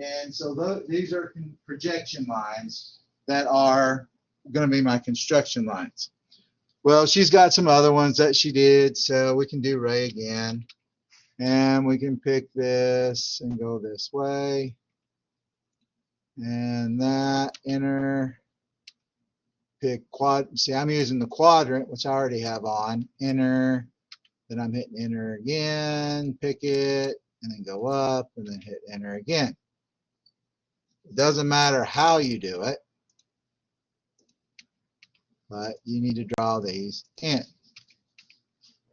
And so these are projection lines that are going to be my construction lines. Well, she's got some other ones that she did, so we can do Ray again. And we can pick this and go this way. And that, enter. Pick quad. See, I'm using the quadrant, which I already have on. Enter. Then I'm hitting enter again. Pick it, and then go up, and then hit enter again. It doesn't matter how you do it, but you need to draw these in.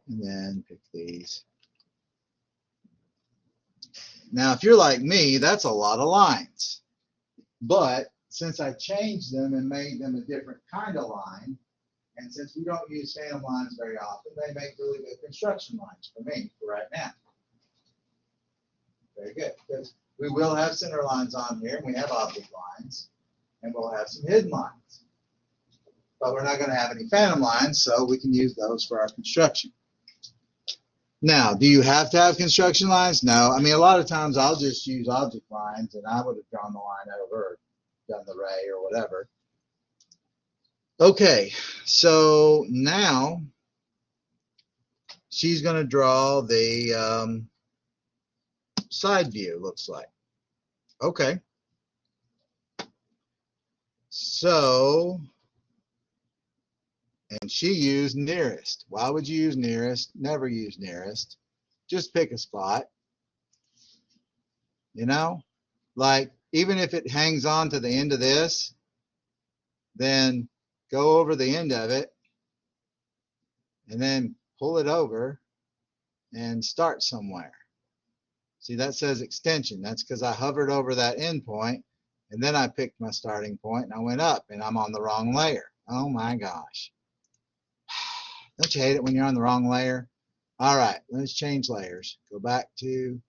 And then pick these. Now, if you're like me, that's a lot of lines. But since I changed them and made them a different kind of line, and since we don't use phantom lines very often, they make really good construction lines for me for right now. Very good, because we will have center lines on here, and we have object lines, and we'll have some hidden lines. But we're not going to have any phantom lines, so we can use those for our construction. Now, do you have to have construction lines? No. I mean, a lot of times I'll just use object lines, and I would have drawn the line over, or done the ray, or whatever. Okay, so now she's going to draw the side view, looks like. Okay. So, and she used nearest. Why would you use nearest? Never use nearest. Just pick a spot. You know, like even if it hangs on to the end of this, then go over the end of it and then pull it over and start somewhere. See, that says extension. That's because I hovered over that end point and then I picked my starting point and I went up and I'm on the wrong layer. Oh my gosh. Don't you hate it when you're on the wrong layer? All right, let's change layers. Go back to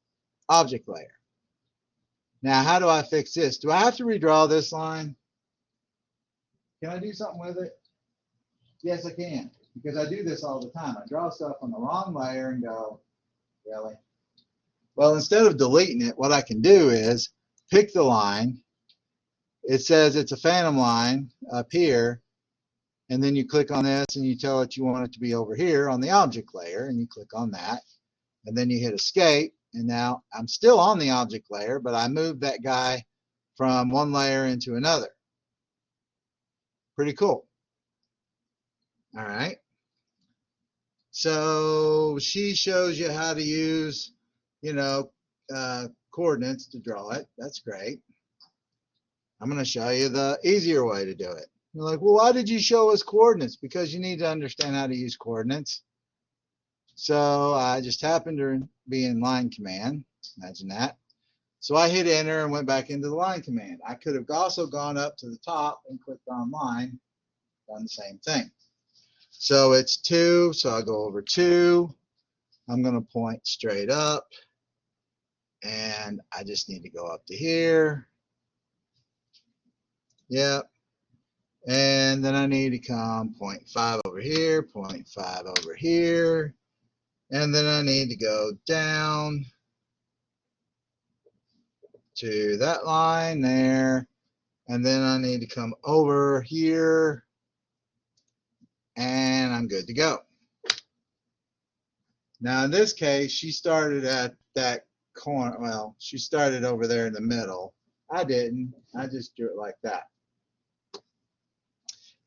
object layer. Now, how do I fix this? Do I have to redraw this line? Can I do something with it? Yes, I can, because I do this all the time. I draw stuff on the wrong layer and go, really? Well, instead of deleting it, what I can do is pick the line. It says it's a phantom line up here, and then you click on this and you tell it you want it to be over here on the object layer, and you click on that, and then you hit escape, and now I'm still on the object layer, but I moved that guy from one layer into another. Pretty cool. All right. So she shows you how to use, you know, coordinates to draw it. That's great. I'm going to show you the easier way to do it. You're like, well, why did you show us coordinates? Because you need to understand how to use coordinates. So I just happened to be in line command. Imagine that. So I hit enter and went back into the line command. I could have also gone up to the top and clicked on line, done the same thing. So it's 2, so I'll go over 2. I'm going to point straight up, and I just need to go up to here. Yep. And then I need to come 0.5 over here, 0.5 over here, and then I need to go down to that line there, and then I need to come over here, and I'm good to go. Now in this case, she started at that corner. Well, she started over there in the middle. I didn't. I just drew it like that.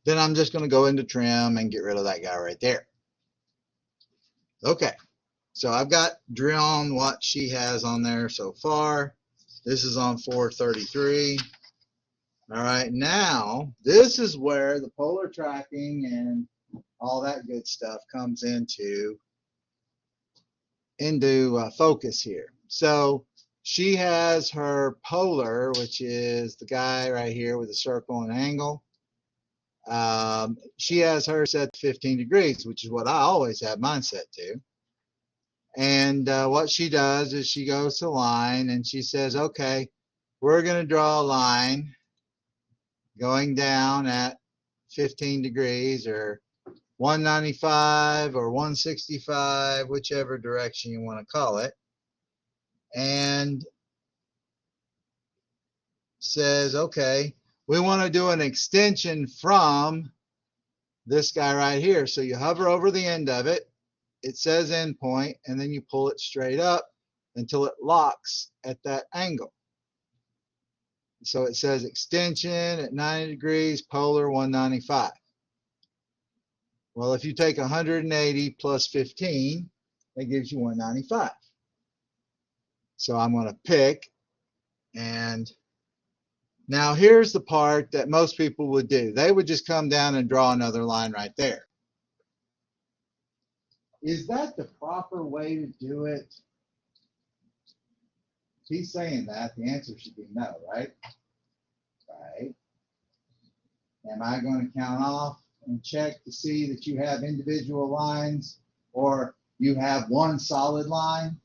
Then I'm just going to go into trim and get rid of that guy right there. Okay. So I've got drawn what she has on there so far. This is on 433. All right. Now, this is where the polar tracking and all that good stuff comes into focus here. So she has her polar, which is the guy right here with a circle and angle. She has her set to 15 degrees, which is what I always have mine set to. And what she does is she goes to line and she says, okay, we're going to draw a line going down at 15 degrees or 195 or 165, whichever direction you want to call it, and says, okay, we want to do an extension from this guy right here. So you hover over the end of it, it says endpoint, and then you pull it straight up until it locks at that angle. So it says extension at 90 degrees, polar 195. Well, if you take 180 plus 15, that gives you 195. So I'm going to pick, and now here's the part that most people would do. They would just come down and draw another line right there. Is that the proper way to do it? He's saying that. The answer should be no, right? Right. Am I going to count off and check to see that you have individual lines or you have one solid line?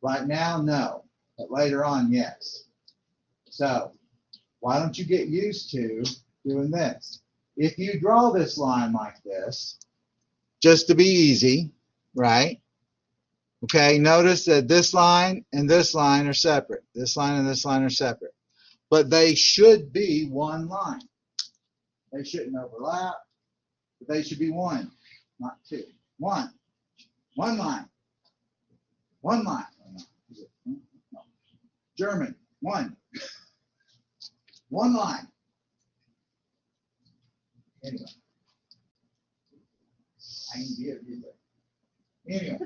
Right now, no. But later on, yes. So why don't you get used to doing this? If you draw this line like this, just to be easy, right? Okay, notice that this line and this line are separate. This line and this line are separate. But they should be one line. They shouldn't overlap, but they should be one, not two. One. One line. One line. No. German. One. One line. Anyway. I can be it either.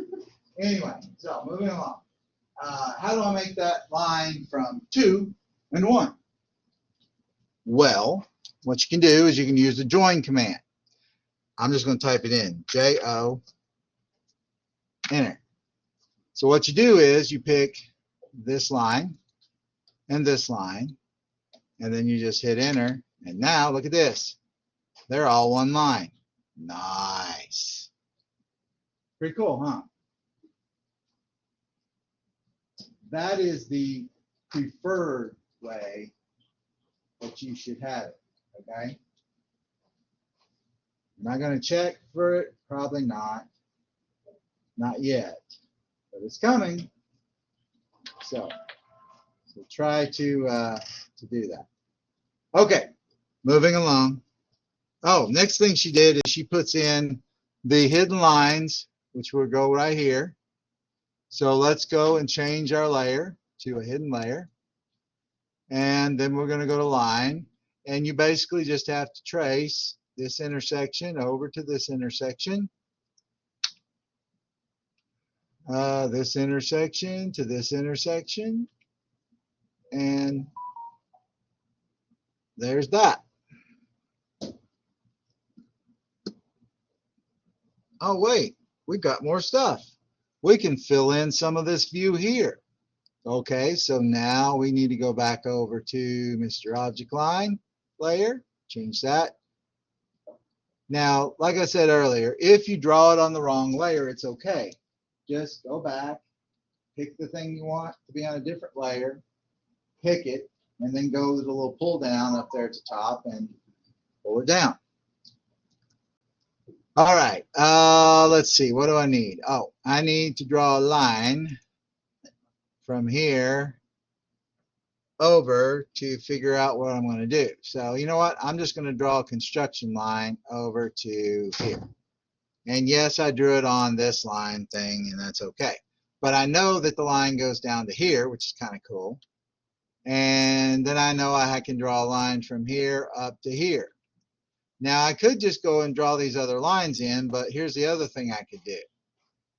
Anyway, so moving along. How do I make that line from 2 and 1? Well, what you can do is you can use the join command. I'm just going to type it in, J-O, enter. So what you do is you pick this line, and then you just hit enter, and now look at this. They're all one line. Nice. Pretty cool, huh? That is the preferred way that you should have it, okay? Am I going to check for it? Probably not. Not yet, but it's coming. So try to do that. Okay, moving along. Oh, next thing she did is she puts in the hidden lines, which will go right here. So let's go and change our layer to a hidden layer. And then we're going to go to line. And you basically just have to trace this intersection over to this intersection. This intersection to this intersection. And there's that. Oh, wait, we got more stuff. We can fill in some of this view here. Okay, so now we need to go back over to Mr. Object Line layer, change that. Now, like I said earlier, if you draw it on the wrong layer, it's okay. Just go back, pick the thing you want to be on a different layer, pick it, and then go to the little pull down up there at the top and pull it down. All right, let's see, what do I need? Oh, I need to draw a line from here over to figure out what I'm going to do. So you know what? I'm just going to draw a construction line over to here. And yes, I drew it on this line thing, and that's okay. but I know that the line goes down to here, which is kind of cool. And then I know I can draw a line from here up to here. Now I could just go and draw these other lines in, but here's the other thing I could do.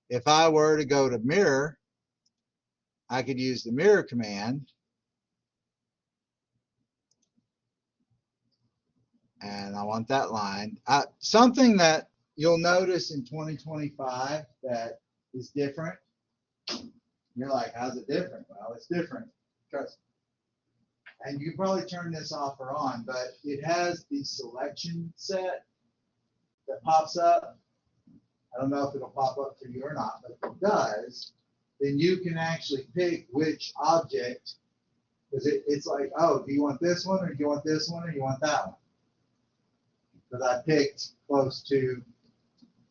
If I were to go to mirror, I could use the mirror command, and I want that line. Something that you'll notice in 2025 that is different. You're like, how's it different? Well, it's different. Trust me. And you can probably turn this off or on, but it has the selection set that pops up. I don't know if it'll pop up for you or not, but if it does, then you can actually pick which object, because it's like, oh, do you want this one, or do you want this one, or do you want that one? Because I picked close to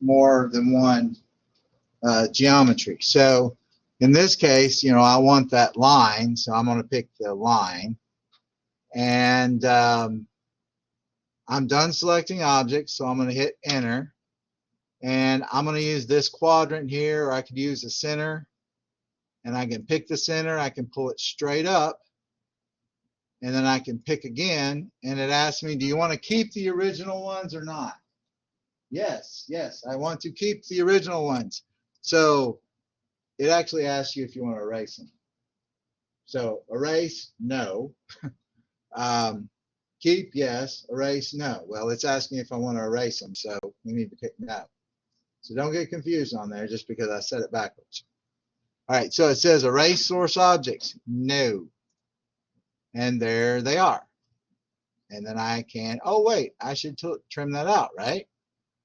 more than one geometry. So in this case, you know, I want that line, so I'm going to pick the line. And I'm done selecting objects, so I'm going to hit enter. And I'm going to use this quadrant here, or I could use the center. And I can pick the center, I can pull it straight up, and then I can pick again, and it asks me, do you want to keep the original ones or not? Yes, yes, I want to keep the original ones. So it actually asks you if you want to erase them. So erase, no. Keep, yes. Erase, no. Well, it's asking if I want to erase them, so we need to pick no. So don't get confused on there just because I said it backwards. All right, so it says erase source objects. No. And there they are. And then I can, oh wait, I should trim that out, right?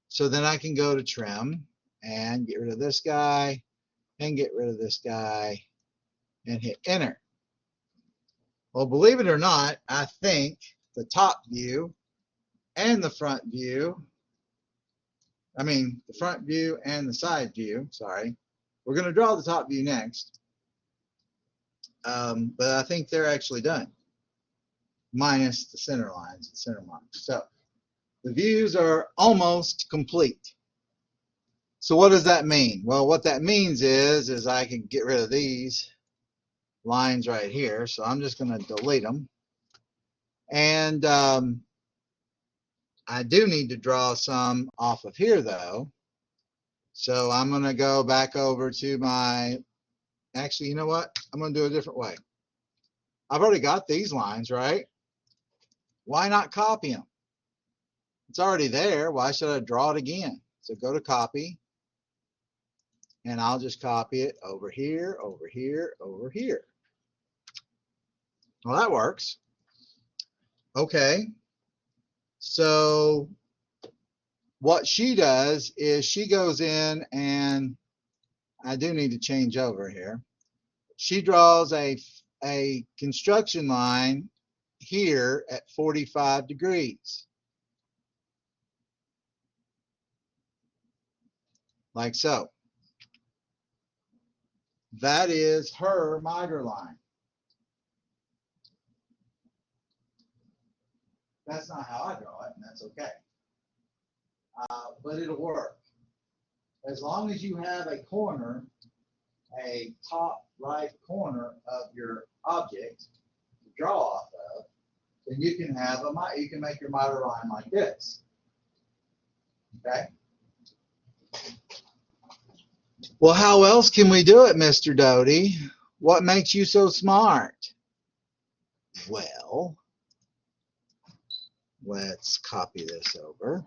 So then I can go to trim and get rid of this guy and get rid of this guy and hit enter. Well, believe it or not, I think the top view and the front view, the front view and the side view, sorry. We're going to draw the top view next. But I think they're actually done, minus the center lines and center marks. So the views are almost complete. So what does that mean? Well, what that means is I can get rid of these lines right here. So I'm just going to delete them. And I do need to draw some off of here, though. So I'm going to go back over to my, actually, you know what? I'm going to do it a different way. I've already got these lines, right? Why not copy them? It's already there. Why should I draw it again? So go to copy, and I'll just copy it over here, over here, over here. Well, that works. Okay. So what she does is she goes in, and I do need to change over here. She draws a construction line here at 45 degrees. Like so. That is her miter line. That's not how I draw it, and that's okay. But it'll work. As long as you have a corner, a top right corner of your object to draw off of, then you can have you can make your miter line like this. Okay? Well, how else can we do it, Mr. Doty? What makes you so smart? Well, let's copy this over.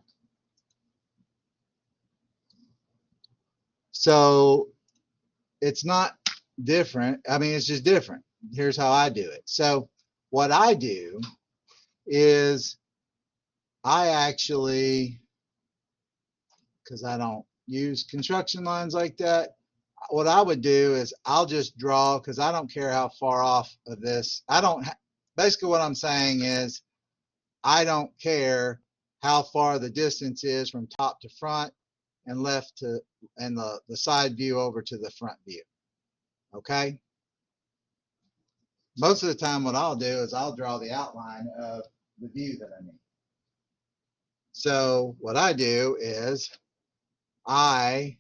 So it's not different. It's just different. Here's how I do it. So what I do is I actually, because I don't use construction lines like that, what I would do is I'll just draw, because I don't care how far off of this. Basically what I'm saying is I don't care how far the distance is from top to front and left to, and the side view over to the front view. Okay? Most of the time what I'll do is I'll draw the outline of the view that I need. So what I do is I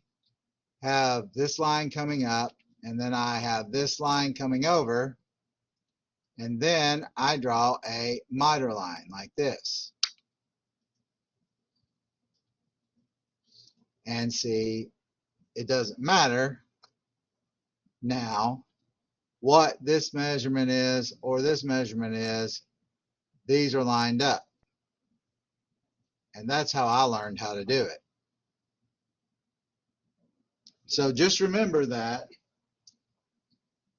have this line coming up, and then I have this line coming over, and then I draw a miter line like this. And see, it doesn't matter now what this measurement is or this measurement is, these are lined up. And that's how I learned how to do it. So just remember that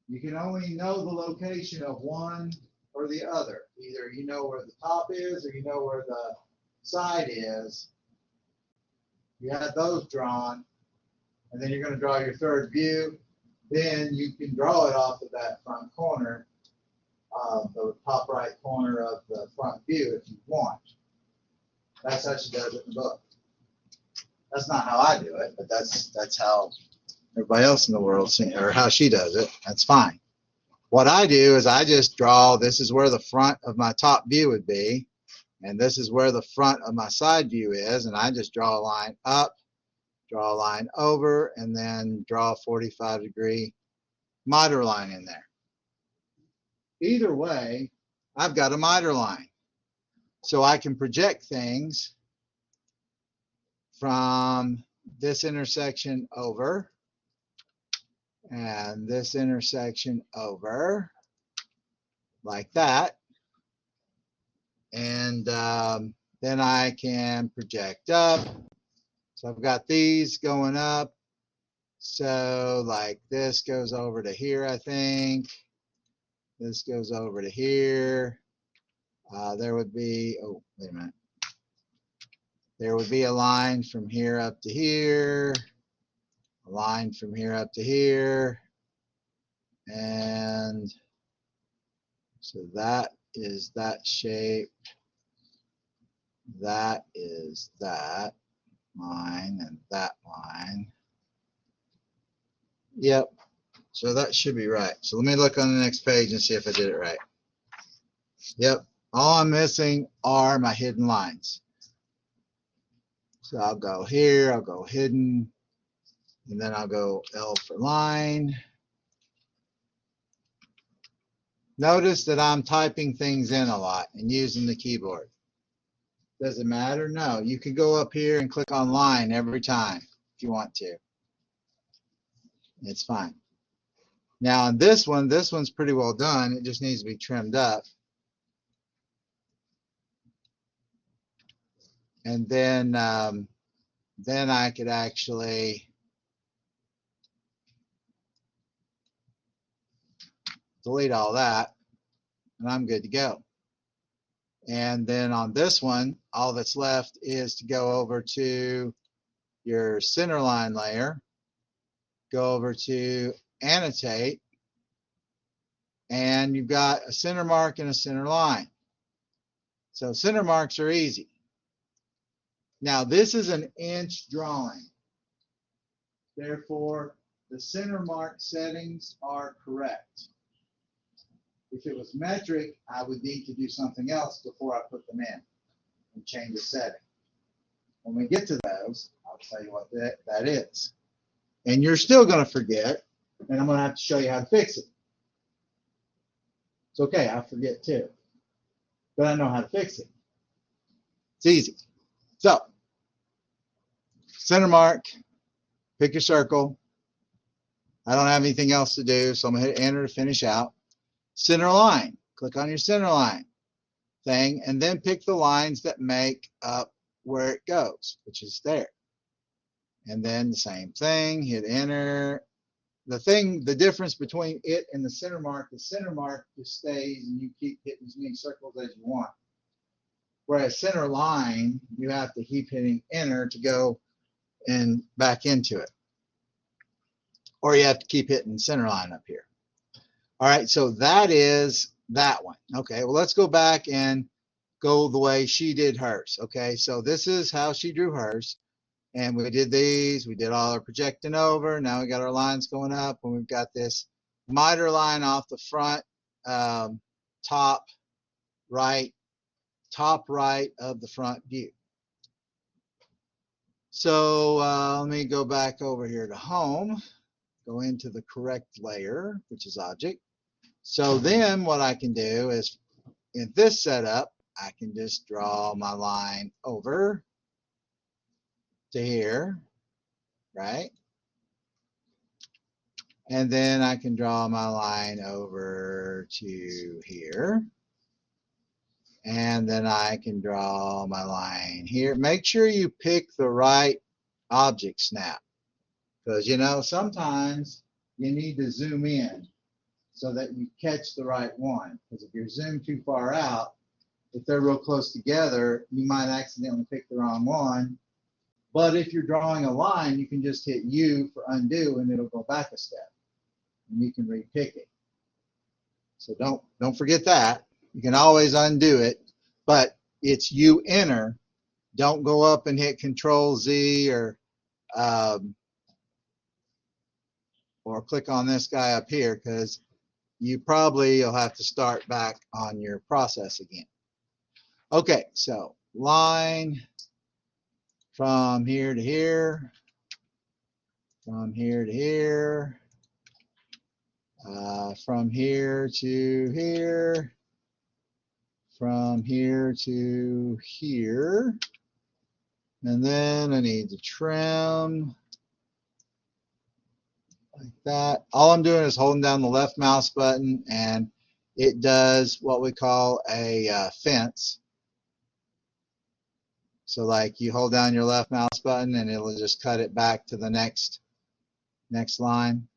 you can only know the location of one or the other. Either you know where the top is or you know where the side is. You have those drawn, and then you're going to draw your third view. Then you can draw it off of that front corner, the top right corner of the front view if you want. That's how she does it in the book. That's not how I do it, but that's how everybody else in the world sees, or how she does it. That's fine. What I do is I just draw, this is where the front of my top view would be, and this is where the front of my side view is, and I just draw a line up, draw a line over, and then draw a 45-degree miter line in there. Either way, I've got a miter line. So I can project things from this intersection over and this intersection over like that. And then I can project up. So I've got these going up. So like this goes over to here, I think. This goes over to here. There would be, oh, wait a minute. There would be a line from here up to here, a line from here up to here, and so that is that shape. That is that line and that line. Yep. So that should be right. So let me look on the next page and see if I did it right. Yep. All I'm missing are my hidden lines. So I'll go here, I'll go hidden, and then I'll go L for line. Notice that I'm typing things in a lot and using the keyboard. Does it matter? No. You can go up here and click on line every time if you want to. It's fine. Now on this one's pretty well done. It just needs to be trimmed up. And then I could actually delete all that, and I'm good to go. And then on this one, all that's left is to go over to your center line layer, go over to annotate, and you've got a center mark and a center line. So center marks are easy. Now this is an inch drawing. Therefore, the center mark settings are correct. If it was metric, I would need to do something else before I put them in and change the setting. When we get to those, I'll tell you what that is. And you're still going to forget, and I'm going to have to show you how to fix it. It's okay, I forget too. But I know how to fix it. It's easy. So, center mark, pick your circle. I don't have anything else to do, so I'm going to hit enter to finish out. Center line, click on your center line thing, and then pick the lines that make up where it goes, which is there. And then the same thing, hit enter. The difference between it and the center mark just stays and you keep hitting as many circles as you want. Whereas center line, you have to keep hitting enter to go and back into it. Or you have to keep hitting center line up here. All right, so that is that one. Okay, well, let's go back and go the way she did hers. Okay, so this is how she drew hers. And we did these, we did all our projecting over. Now we got our lines going up, and we've got this miter line off the front, top right of the front view. So let me go back over here to home. go into the correct layer, which is object. So then what I can do is, in this setup, I can just draw my line over to here, right? And then I can draw my line over to here. And then I can draw my line here. Make sure you pick the right object snap, because you know sometimes you need to zoom in so that you catch the right one. Because if you're zoomed too far out, if they're real close together, you might accidentally pick the wrong one. But if you're drawing a line, you can just hit U for undo and it'll go back a step. And you can repick it. So don't forget that. You can always undo it, but it's U enter. Don't go up and hit Control Z or click on this guy up here, because you'll have to start back on your process again. Okay, so line from here to here, from here to here, from here to here, from here to here, and then I need to trim like that. All I'm doing is holding down the left mouse button, and it does what we call a fence. So like you hold down your left mouse button and it'll just cut it back to the next line.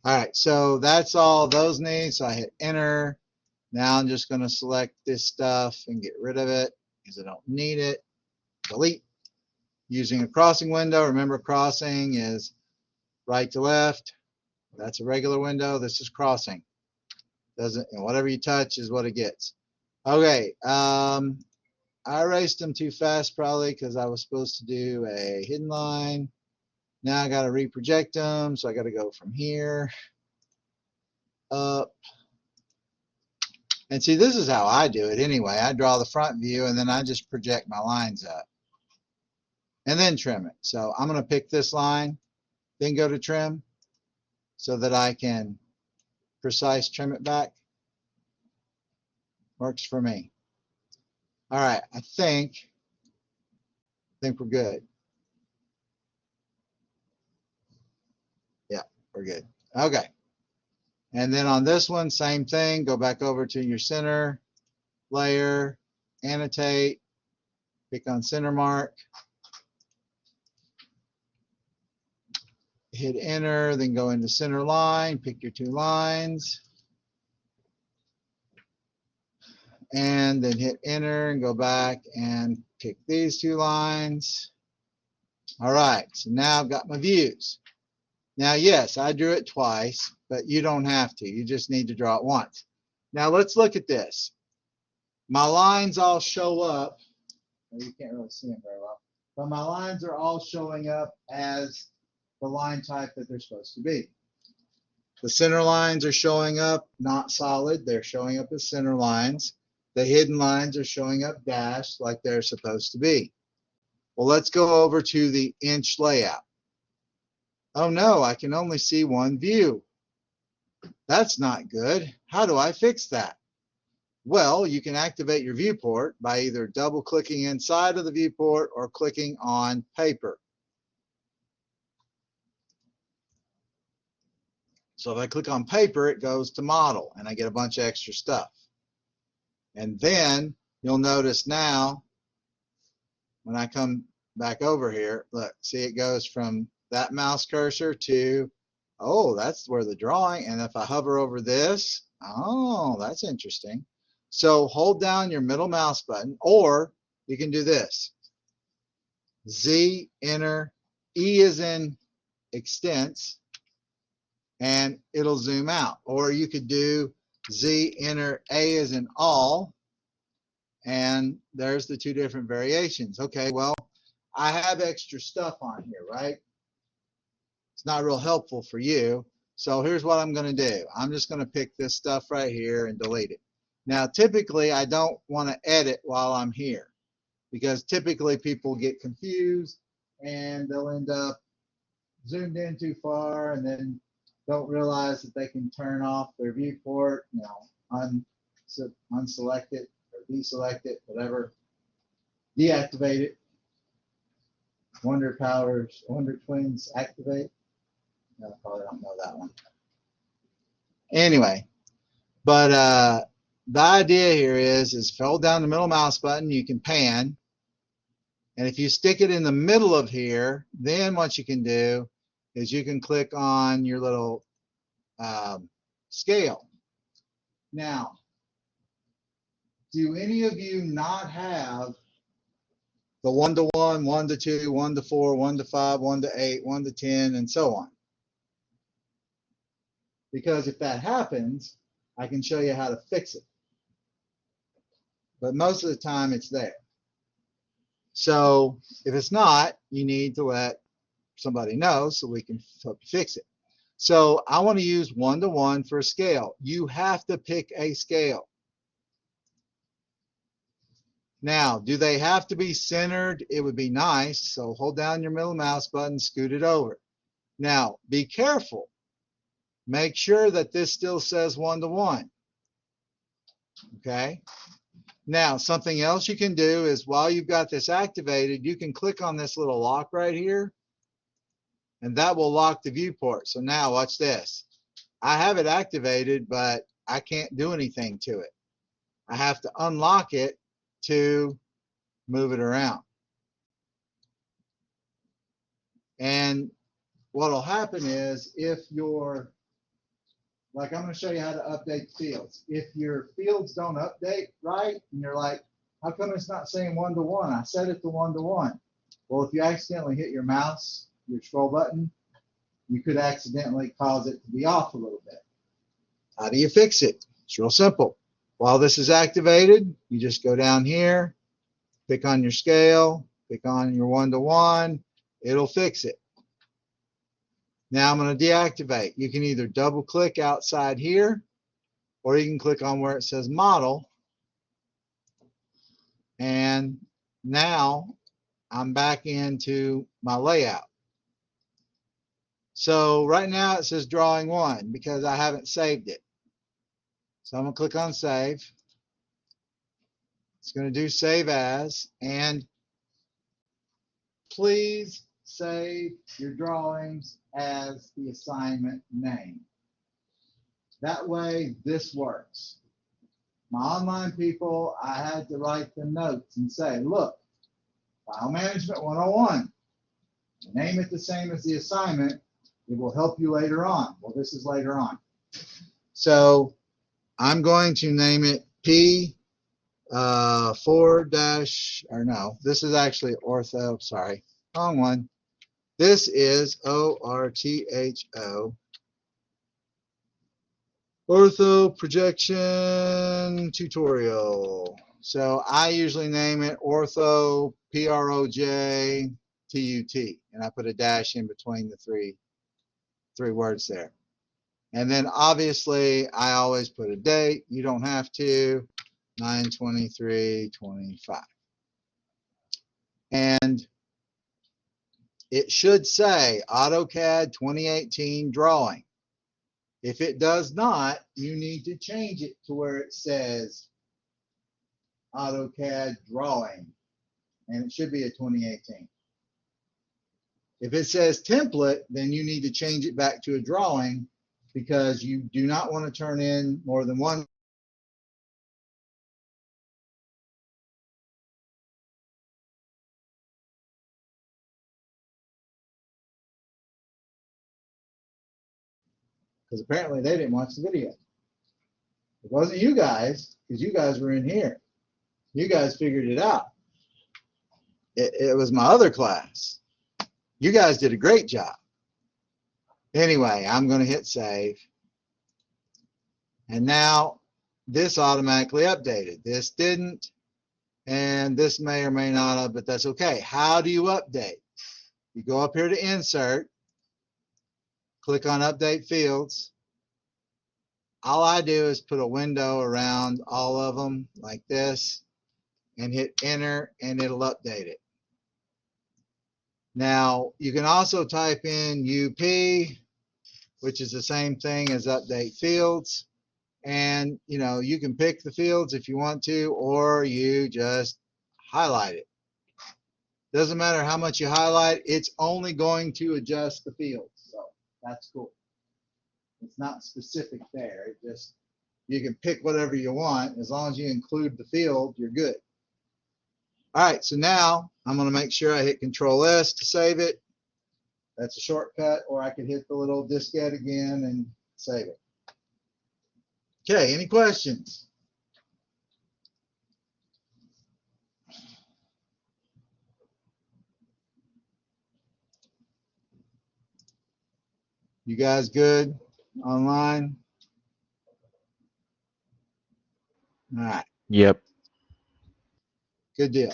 All right, so that's all those need. So I hit enter. Now I'm just going to select this stuff and get rid of it because I don't need it. Delete. Using a crossing window. Remember, crossing is right to left. That's a regular window. This is crossing. Whatever you touch is what it gets. Okay. I erased them too fast probably because I was supposed to do a hidden line. Now I got to reproject them, so I got to go from here up. And see, this is how I do it anyway. I draw the front view and then I just project my lines up and then trim it. So I'm going to pick this line, then go to trim so that I can precise trim it back. Works for me. All right, I think we're good. Yeah, we're good. Okay. And then on this one, same thing. Go back over to your center layer, annotate, pick on center mark, hit enter, then go into center line, pick your two lines, and then hit enter and go back and pick these two lines. All right, so now I've got my views. Now, yes, I drew it twice, but you don't have to. You just need to draw it once. Now, let's look at this. My lines all show up. You can't really see them very well, but my lines are all showing up as the line type that they're supposed to be. The center lines are showing up not solid. They're showing up as center lines. The hidden lines are showing up dashed like they're supposed to be. Well, let's go over to the inch layout. Oh no, I can only see one view. That's not good. How do I fix that? Well, you can activate your viewport by either double clicking inside of the viewport or clicking on paper. So if I click on paper, it goes to model and I get a bunch of extra stuff. And then you'll notice now when I come back over here, look, see it goes from that mouse cursor to, oh, that's where the drawing, and if I hover over this, oh, that's interesting. So hold down your middle mouse button, or you can do this. Z, enter, E is in extents, and it'll zoom out. Or you could do Z, enter, A is in all, and there's the two different variations. Okay, well, I have extra stuff on here, right? It's not real helpful for you. So here's what I'm going to do. I'm just going to pick this stuff right here and delete it. Now, typically, I don't want to edit while I'm here because typically people get confused and they'll end up zoomed in too far and then don't realize that they can turn off their viewport, you know, unselect it or deselect it, whatever, deactivate it. Wonder Twins activate. No, probably don't know that one. Anyway, but the idea here is if you hold down the middle mouse button, you can pan. And if you stick it in the middle of here, then what you can do is you can click on your little scale. Now, do any of you not have the 1 to 1, 1 to 2, 1 to 4, 1 to 5, 1 to 8, 1 to 10, and so on? Because if that happens, I can show you how to fix it. But most of the time it's there. So if it's not, you need to let somebody know so we can help you fix it. So I want to use 1 to 1 for a scale. You have to pick a scale. Now, do they have to be centered? It would be nice. So hold down your middle mouse button, scoot it over. Now, be careful. Make sure that this still says 1 to 1. Okay? Now, something else you can do is while you've got this activated, you can click on this little lock right here, and that will lock the viewport. So now watch this. I have it activated, but I can't do anything to it. I have to unlock it to move it around. And what will happen is if you're, like I'm going to show you how to update fields. If your fields don't update right, and you're like, how come it's not saying 1 to 1? I set it to 1 to 1. Well, if you accidentally hit your mouse, your scroll button, you could accidentally cause it to be off a little bit. How do you fix it? It's real simple. While this is activated, you just go down here, pick on your scale, pick on your 1 to 1, it'll fix it. Now I'm going to deactivate. You can either double click outside here, or you can click on where it says model. And now I'm back into my layout. So right now it says drawing 1 because I haven't saved it. So I'm going to click on save. It's going to do save as, and please save your drawings as the assignment name. That way this works. My online people, I had to write the notes and say, look, File Management 101, name it the same as the assignment. It will help you later on. Well, this is later on. So I'm going to name it P 4 dash, or no, this is actually ortho, sorry, wrong one. This is ORTHO, Ortho Projection Tutorial. So I usually name it Ortho PROJ TUT, and I put a dash in between the three words there. And then obviously I always put a date. You don't have to. 9/23/25. And it should say AutoCAD 2018 drawing. If it does not, you need to change it to where it says AutoCAD drawing, and it should be a 2018. If it says template, then you need to change it back to a drawing because you do not want to turn in more than one. Because apparently they didn't watch the video. It wasn't you guys, because you guys were in here. You guys figured it out. It was my other class. You guys did a great job. Anyway, I'm going to hit save. And now this automatically updated. This didn't, and this may or may not have, but that's okay. How do you update? You go up here to Insert, click on Update Fields. All I do is put a window around all of them like this and hit Enter, and it'll update it. Now, you can also type in UP, which is the same thing as update fields. And, you know, you can pick the fields if you want to, or you just highlight it. Doesn't matter how much you highlight, it's only going to adjust the fields. So that's cool. It's not specific there. It just, you can pick whatever you want. As long as you include the field, you're good. All right, so now I'm going to make sure I hit Control S to save it. That's a shortcut, or I could hit the little diskette again and save it. Okay, any questions? You guys good online? All right. Yep. Good deal.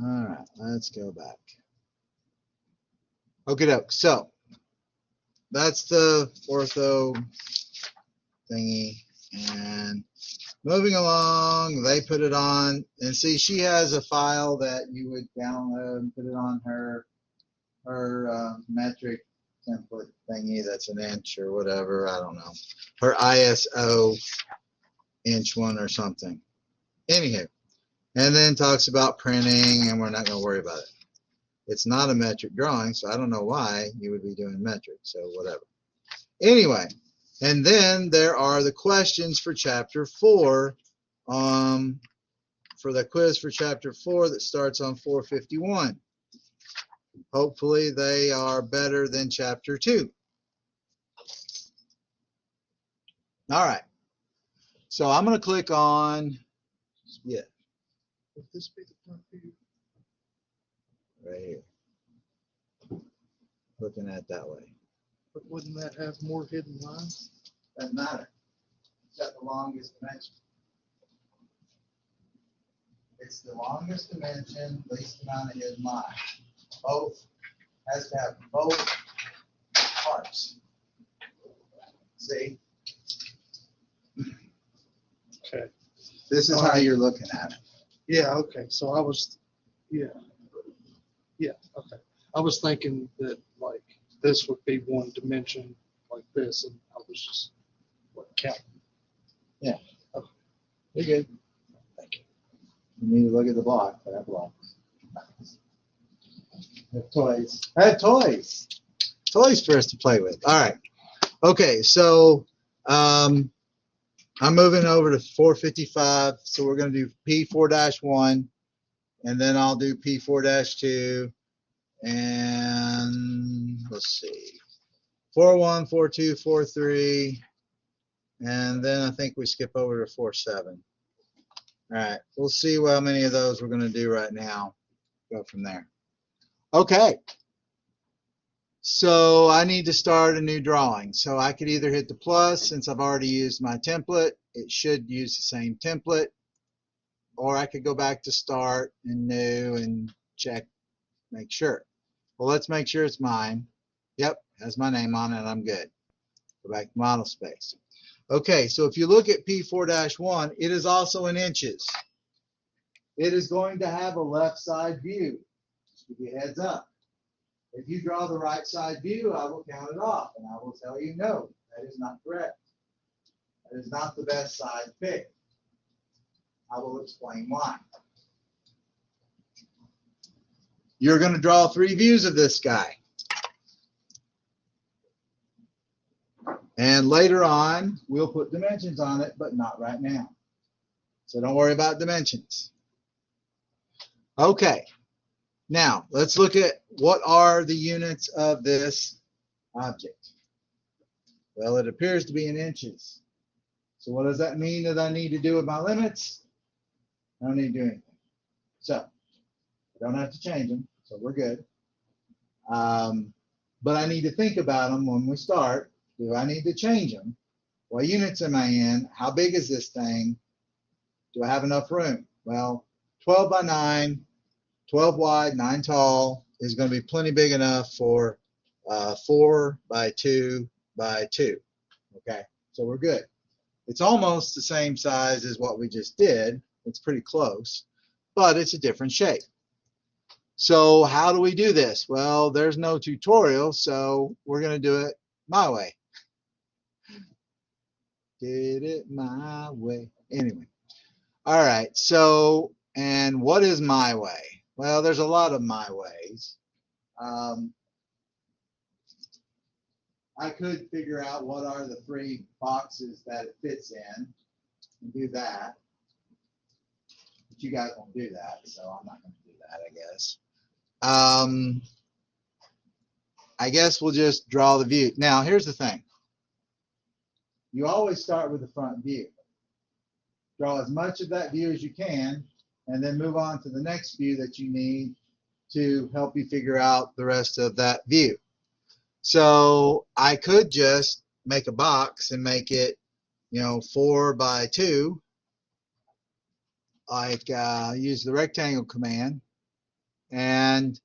All right, let's go back. Okay, doke. So that's the ortho thingy. And moving along, they put it on. And see, she has a file that you would download and put it on her metric template thingy that's an inch or whatever. I don't know. Her ISO inch one or something. Anywho. And then talks about printing, and we're not going to worry about it. It's not a metric drawing, so I don't know why you would be doing metric, so whatever. Anyway, and then there are the questions for Chapter 4, for the quiz for Chapter 4 that starts on 451. Hopefully they are better than Chapter 2. All right. So I'm going to click on, yeah. Would this be the front view? Right here. Looking at it that way. But wouldn't that have more hidden lines? Doesn't matter. It's got the longest dimension. It's the longest dimension, least amount of hidden line. Both has to have both parts. See? Okay. This is how you're looking at it. Yeah, okay, so I was, yeah, okay. I was thinking that like this would be one dimension like this, and I was just counting. Yeah. Okay. You're good. Thank you. You need to look at the block. I have blocks. I have toys. I have toys. Toys for us to play with. All right. Okay, so I'm moving over to 455, so we're going to do P4-1, and then I'll do P4-2, and let's see, 4-1, 4-2, 4-3, and then I think we skip over to 4-7. All right, we'll see how many of those we're going to do right now. Go from there. Okay. So I need to start a new drawing. So I could either hit the plus, since I've already used my template. It should use the same template. Or I could go back to start and new and check, make sure. Well, let's make sure it's mine. Yep, has my name on it, I'm good. Go back to model space. Okay, so if you look at P4-1, it is also in inches. It is going to have a left side view. Just give you a heads up. If you draw the right side view, I will count it off, and I will tell you, no, that is not correct. That is not the best side pick. I will explain why. You're going to draw 3 views of this guy. And later on, we'll put dimensions on it, but not right now. So don't worry about dimensions. Okay. Now, let's look at what are the units of this object. Well, it appears to be in inches. So what does that mean that I need to do with my limits? I don't need to do anything. So I don't have to change them, so we're good. But I need to think about them when we start. Do I need to change them? What units am I in? How big is this thing? Do I have enough room? Well, 12 by 9. 12 wide, 9 tall is going to be plenty big enough for 4 by 2 by 2. Okay, so we're good. It's almost the same size as what we just did. It's pretty close, but it's a different shape. So how do we do this? Well, there's no tutorial, so we're going to do it my way. Did it my way. Anyway. All right. So, and what is my way? Well, there's a lot of my ways. I could figure out what are the 3 boxes that it fits in and do that. But you guys won't do that, so I'm not going to do that, I guess. I guess we'll just draw the view. Now, here's the thing. You always start with the front view. Draw as much of that view as you can, and then move on to the next view that you need to help you figure out the rest of that view. So I could just make a box and make it, 4 by 2, like use the rectangle command and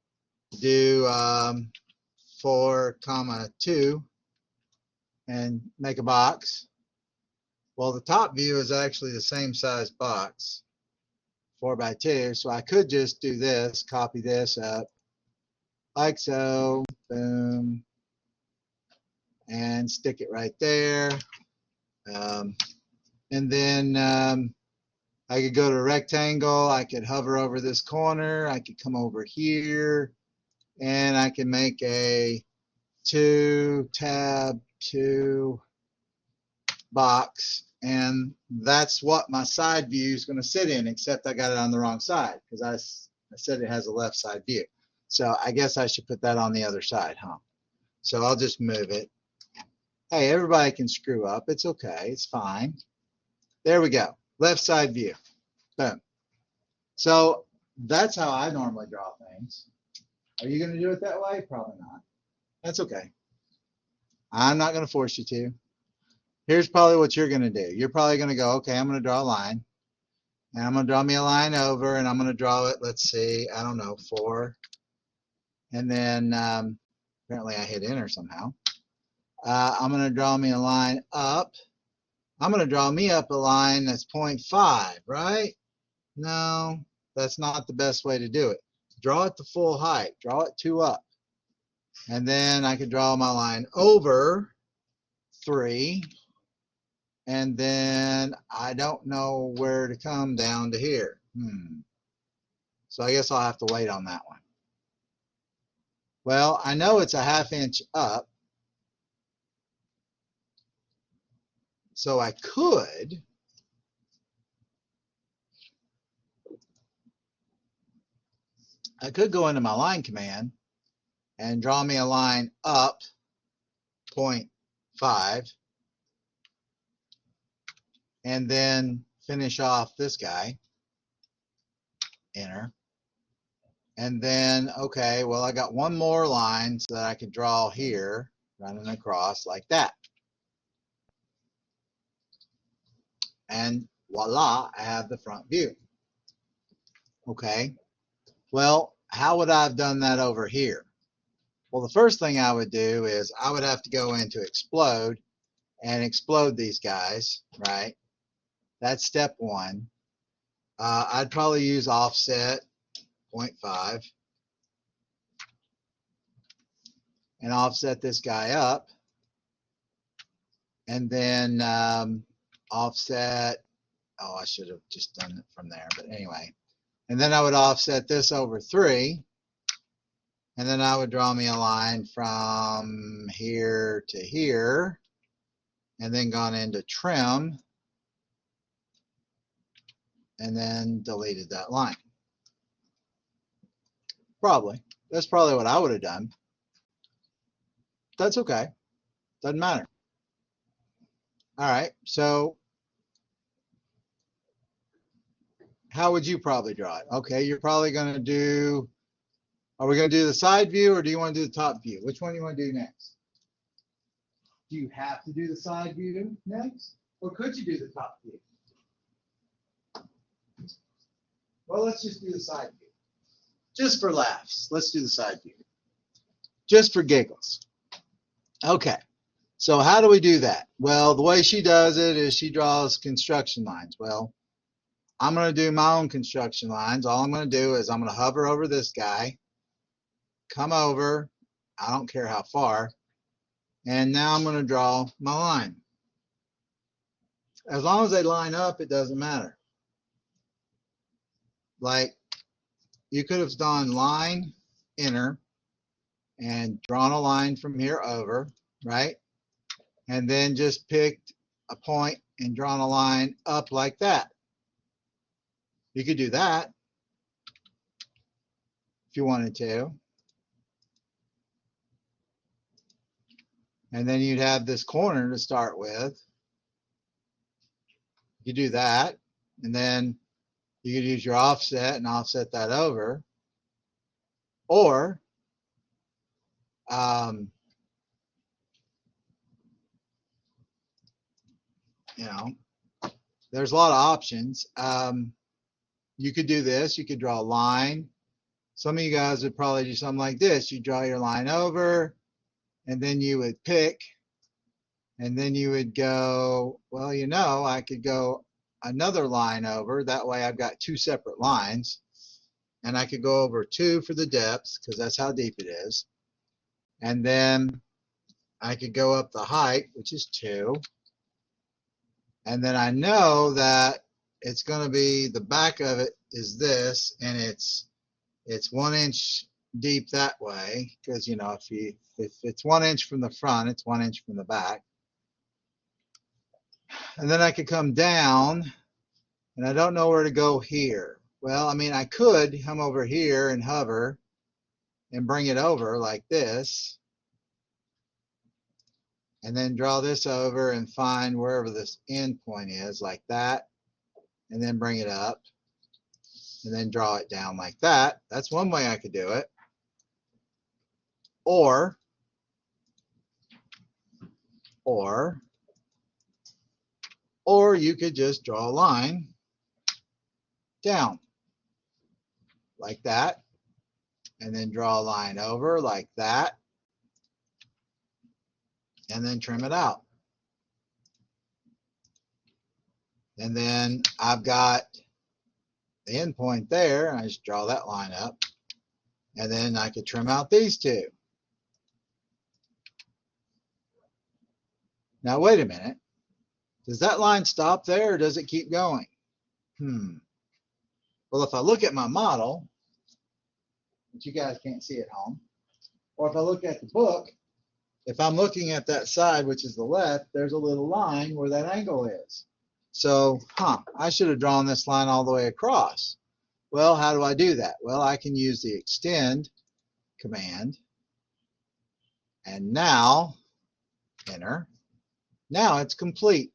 do 4, 2 and make a box. Well, the top view is actually the same size box, 4 by 2. So I could just do this, copy this up like so, boom, and stick it right there. And then I could go to rectangle. I could hover over this corner. I could come over here, and I can make a 2 tab 2 box, and that's what my side view is going to sit in, except I got it on the wrong side because I said it has a left side view. So I guess I should put that on the other side, huh? So I'll just move it. Hey, everybody can screw up. It's okay. It's fine. There we go. Left side view. Boom. So that's how I normally draw things. Are you going to do it that way? Probably not. That's okay. I'm not going to force you to. Here's probably what you're going to do. You're probably going to go, okay, I'm going to draw a line. And I'm going to draw me a line over, and I'm going to draw it, let's see, I don't know, 4. And then apparently I hit enter somehow. I'm going to draw me a line up. I'm going to draw me up a line that's 0.5, right? No, that's not the best way to do it. Draw it to full height. Draw it 2 up. And then I could draw my line over 3. And then I don't know where to come down to here. So I guess I'll have to wait on that one. Well, I know it's a 1/2 inch up. So I could go into my line command and draw me a line up 0.5 and then finish off this guy, enter. And then, okay, well, I got one more line so that I could draw here, running across like that. And voila, I have the front view. Okay, well, how would I have done that over here? Well, the first thing I would do is I would have to go into explode and explode these guys, right? That's step 1. I'd probably use offset 0.5 and offset this guy up, and then offset, I should have just done it from there, but anyway. And then I would offset this over 3, and then I would draw me a line from here to here, and then gone into trim, and then deleted that line. Probably. That's probably what I would have done. That's okay. Doesn't matter. All right, so how would you probably draw it? Okay, you're probably going to do, are we going to do the side view or do you want to do the top view? Which one do you want to do next? Do you have to do the side view next? Or could you do the top view? Well, let's just do the side view. Just for laughs, let's do the side view. Just for giggles. Okay, so how do we do that? Well, the way she does it is she draws construction lines. Well, I'm going to do my own construction lines. All I'm going to do is I'm going to hover over this guy, come over, I don't care how far, and now I'm going to draw my line. As long as they line up, it doesn't matter. Like, you could have done line, enter, and drawn a line from here over, right? And then just picked a point and drawn a line up like that. You could do that if you wanted to. And then you'd have this corner to start with. You do that, and then you could use your offset and offset that over. Or you know, there's a lot of options. You could do this. You could draw a line. Some of you guys would probably do something like this. You draw your line over, and then you would pick, and then you would go, well, you know, I could go another line over. That way I've got two separate lines. And I could go over 2 for the depth, because that's how deep it is. And then I could go up the height, which is 2. And then I know that it's going to be, the back of it is this, and it's 1 inch deep that way, because, you know, if it's 1 inch from the front, it's 1 inch from the back. And then I could come down, and I don't know where to go here. Well, I mean, I could come over here and hover and bring it over like this, and then draw this over and find wherever this end point is, like that, and then bring it up, and then draw it down like that. That's one way I could do it. Or you could just draw a line down like that, and then draw a line over like that, and then trim it out. And then I've got the end point there, and I just draw that line up, and then I could trim out these two. Now wait a minute, does that line stop there, or does it keep going? Well, if I look at my model, which you guys can't see at home, or if I look at the book, if I'm looking at that side, which is the left, there's a little line where that angle is. So, I should have drawn this line all the way across. Well, how do I do that? Well, I can use the extend command, and now, enter. Now it's complete.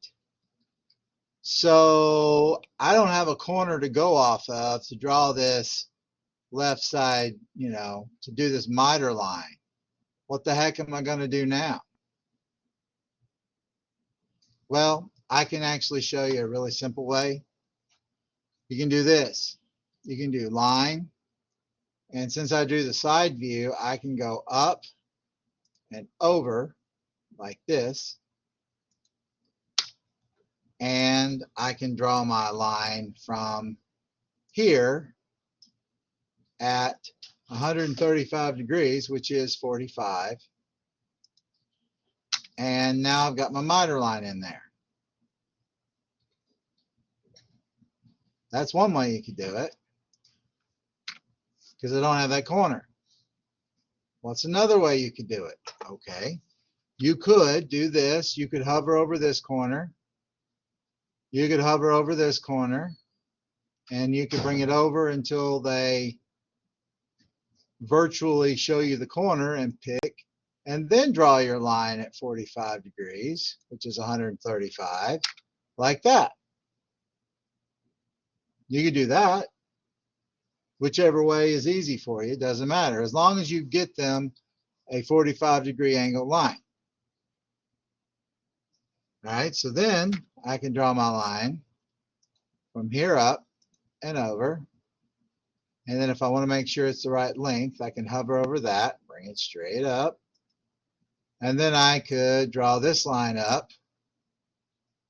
So I don't have a corner to go off of to draw this left side, you know, to do this miter line. What the heck am I going to do now? Well, I can actually show you a really simple way. You can do this. You can do line, and since I do the side view, I can go up and over like this, and I can draw my line from here at 135 degrees, which is 45. And now I've got my miter line in there. That's one way you could do it, because I don't have that corner. What's another way you could do it? Okay, you could do this. You could hover over this corner. You could hover over this corner, and you could bring it over until they virtually show you the corner and pick, and then draw your line at 45 degrees, which is 135, like that. You could do that. Whichever way is easy for you, it doesn't matter, as long as you get them a 45-degree angle line. All right, so then I can draw my line from here up and over. And then if I want to make sure it's the right length, I can hover over that, bring it straight up. And then I could draw this line up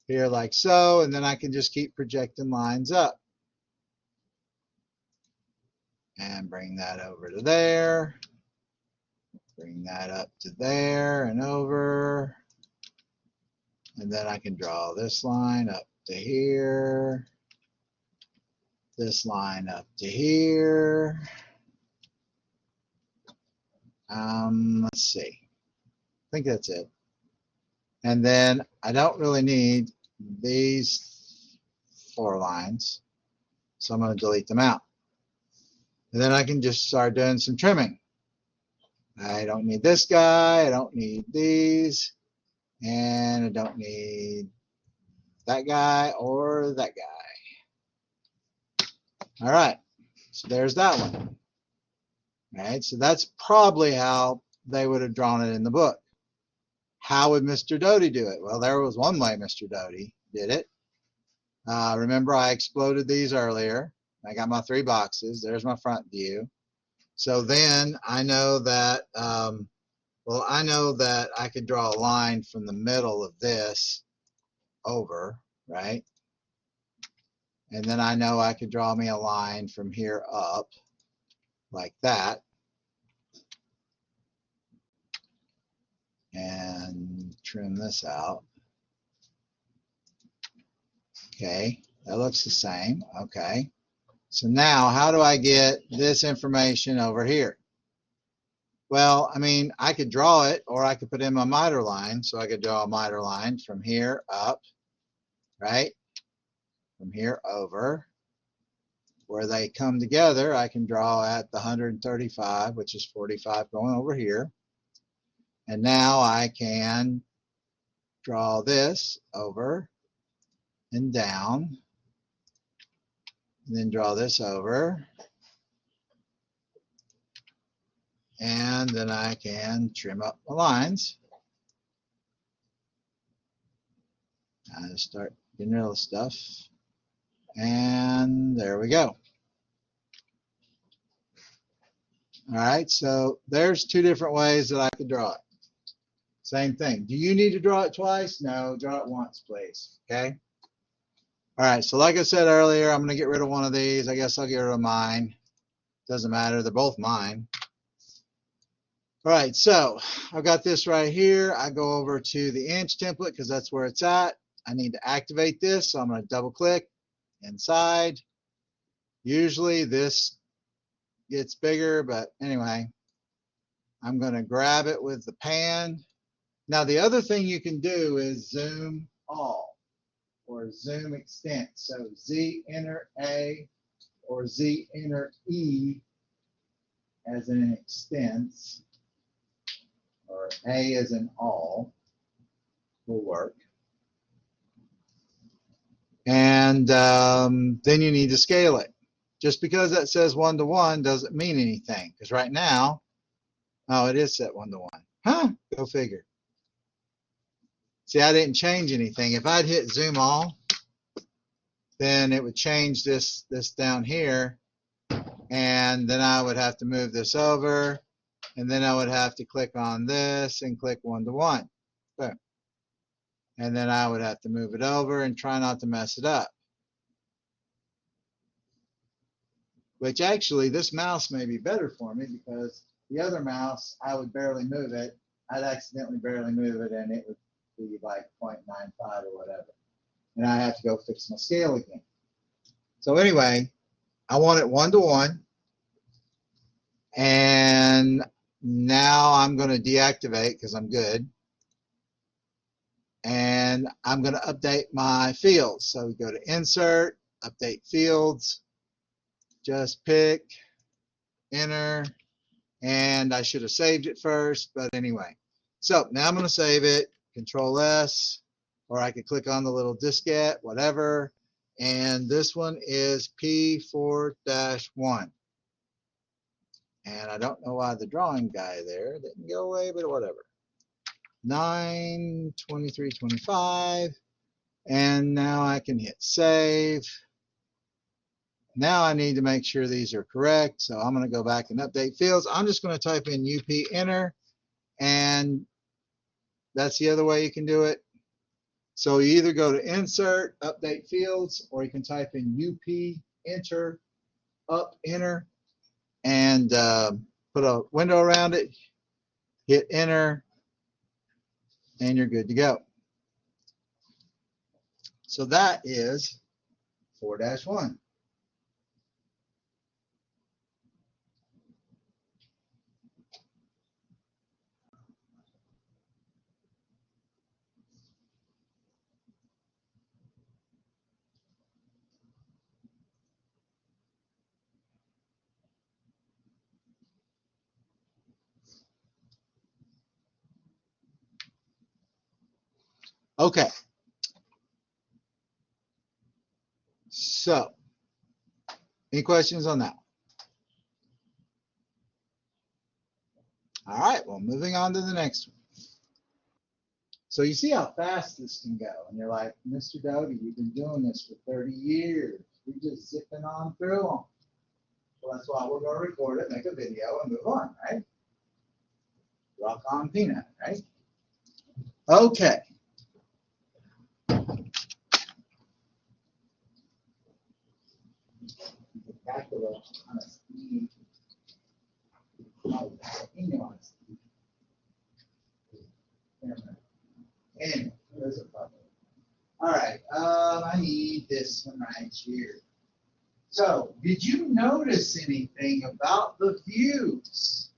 here like so, and then I can just keep projecting lines up. And bring that over to there. Bring that up to there and over. And then I can draw this line up to here. This line up to here. Let's see. I think that's it. And then I don't really need these 4 lines, so I'm going to delete them out. And then I can just start doing some trimming. I don't need this guy, I don't need these, and I don't need that guy or that guy. All right, so there's that one. All right, so that's probably how they would have drawn it in the book. How would Mr. Doty do it? Well, there was one way Mr. Doty did it. Remember, I exploded these earlier. I got my 3 boxes. There's my front view. So then I know that, well, I know that I could draw a line from the middle of this over, right? And then I know I could draw me a line from here up like that. And trim this out. Okay, that looks the same. Okay. So now how do I get this information over here? Well, I mean, I could draw it or I could put in my miter line. So I could draw a miter line from here up, right? From here over. Where they come together, I can draw at the 135, which is 45 going over here. And now I can draw this over and down. And then draw this over. And then I can trim up my lines. I start getting rid of the stuff. And there we go. All right, so there's 2 different ways that I could draw it. Same thing. Do you need to draw it twice? No, draw it once, please. Okay. All right, so like I said earlier, I'm going to get rid of one of these. I guess I'll get rid of mine. Doesn't matter. They're both mine. All right, so I've got this right here. I go over to the inch template because that's where it's at. I need to activate this, so I'm going to double click inside. Usually this gets bigger, but anyway, I'm going to grab it with the pan. Now the other thing you can do is zoom all or zoom extent. So Z enter A or Z enter E as an extents, or A as an all will work. And then you need to scale it. Just because that says 1:1 doesn't mean anything, because right now, oh, it is set 1:1. Huh? Go figure. See, I didn't change anything. If I'd hit zoom all, then it would change this down here, and then I would have to move this over, and then I would have to click on this and click 1:1. Boom. And then I would have to move it over and try not to mess it up. Which actually, this mouse may be better for me because the other mouse, I would barely move it. I'd accidentally barely move it and it would be like 0.95 or whatever. And I have to go fix my scale again. So anyway, I want it 1:1. And now I'm going to deactivate because I'm good. And I'm going to update my fields. So we go to Insert, Update Fields, just pick, enter, and I should have saved it first, but anyway. So now I'm going to save it, Control S, or I could click on the little diskette, whatever. And this one is P4-1. And I don't know why the drawing guy there didn't go away, but whatever. 9/23/25, and now I can hit save. Now I need to make sure these are correct, so I'm going to go back and update fields. I'm just going to type in UP enter, and that's the other way you can do it. So you either go to insert, update fields, or you can type in UP enter, up enter, and put a window around it. hit enter, and you're good to go. So that is 4-1. Okay. So, any questions on that? All right, well, moving on to the next one. So you see how fast this can go. And you're like, Mr. Doty, you've been doing this for 30 years. We're just zipping on through them. Well, that's why we're going to record it, make a video, and move on, right? Rock on peanut, right? Okay. Calculate on a speed. Oh, on a speed. Anyway, there's a problem. All right, I need this one right here. So, did you notice anything about the views?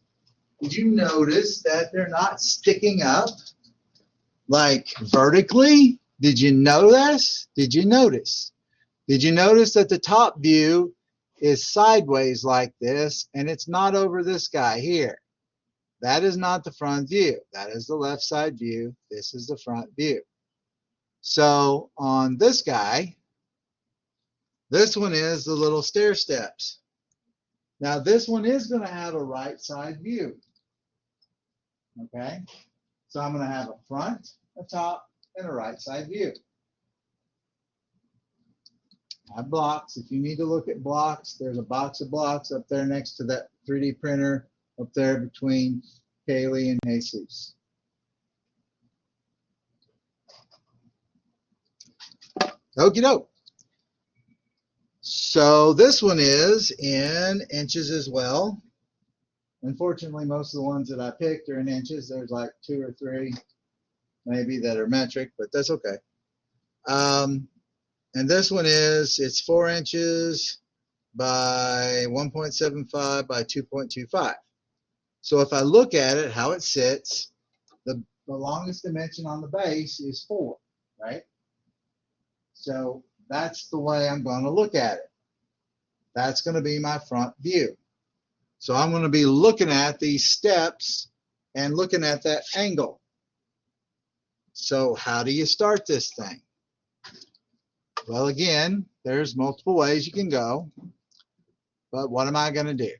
Did you notice that they're not sticking up like vertically? Did you notice? Did you notice? Did you notice that the top view is sideways like this and it's not over this guy here? That is not the front view. That is the left side view. This is the front view. So on this guy, this one is the little stair steps. Now this one is going to have a right side view. Okay, so I'm going to have a front, a top, and a right side view. I have blocks. If you need to look at blocks, there's a box of blocks up there next to that 3D printer up there between Kaylee and Jesus. Okie doke. So this one is in inches as well. Unfortunately, most of the ones that I picked are in inches. There's like 2 or 3 maybe that are metric, but that's okay. And this one is, it's 4 inches by 1.75 by 2.25. So if I look at it, how it sits, the longest dimension on the base is 4, right? So that's the way I'm going to look at it. That's going to be my front view. So I'm going to be looking at these steps and looking at that angle. So how do you start this thing? Well, again, there's multiple ways you can go. But what am I going to do?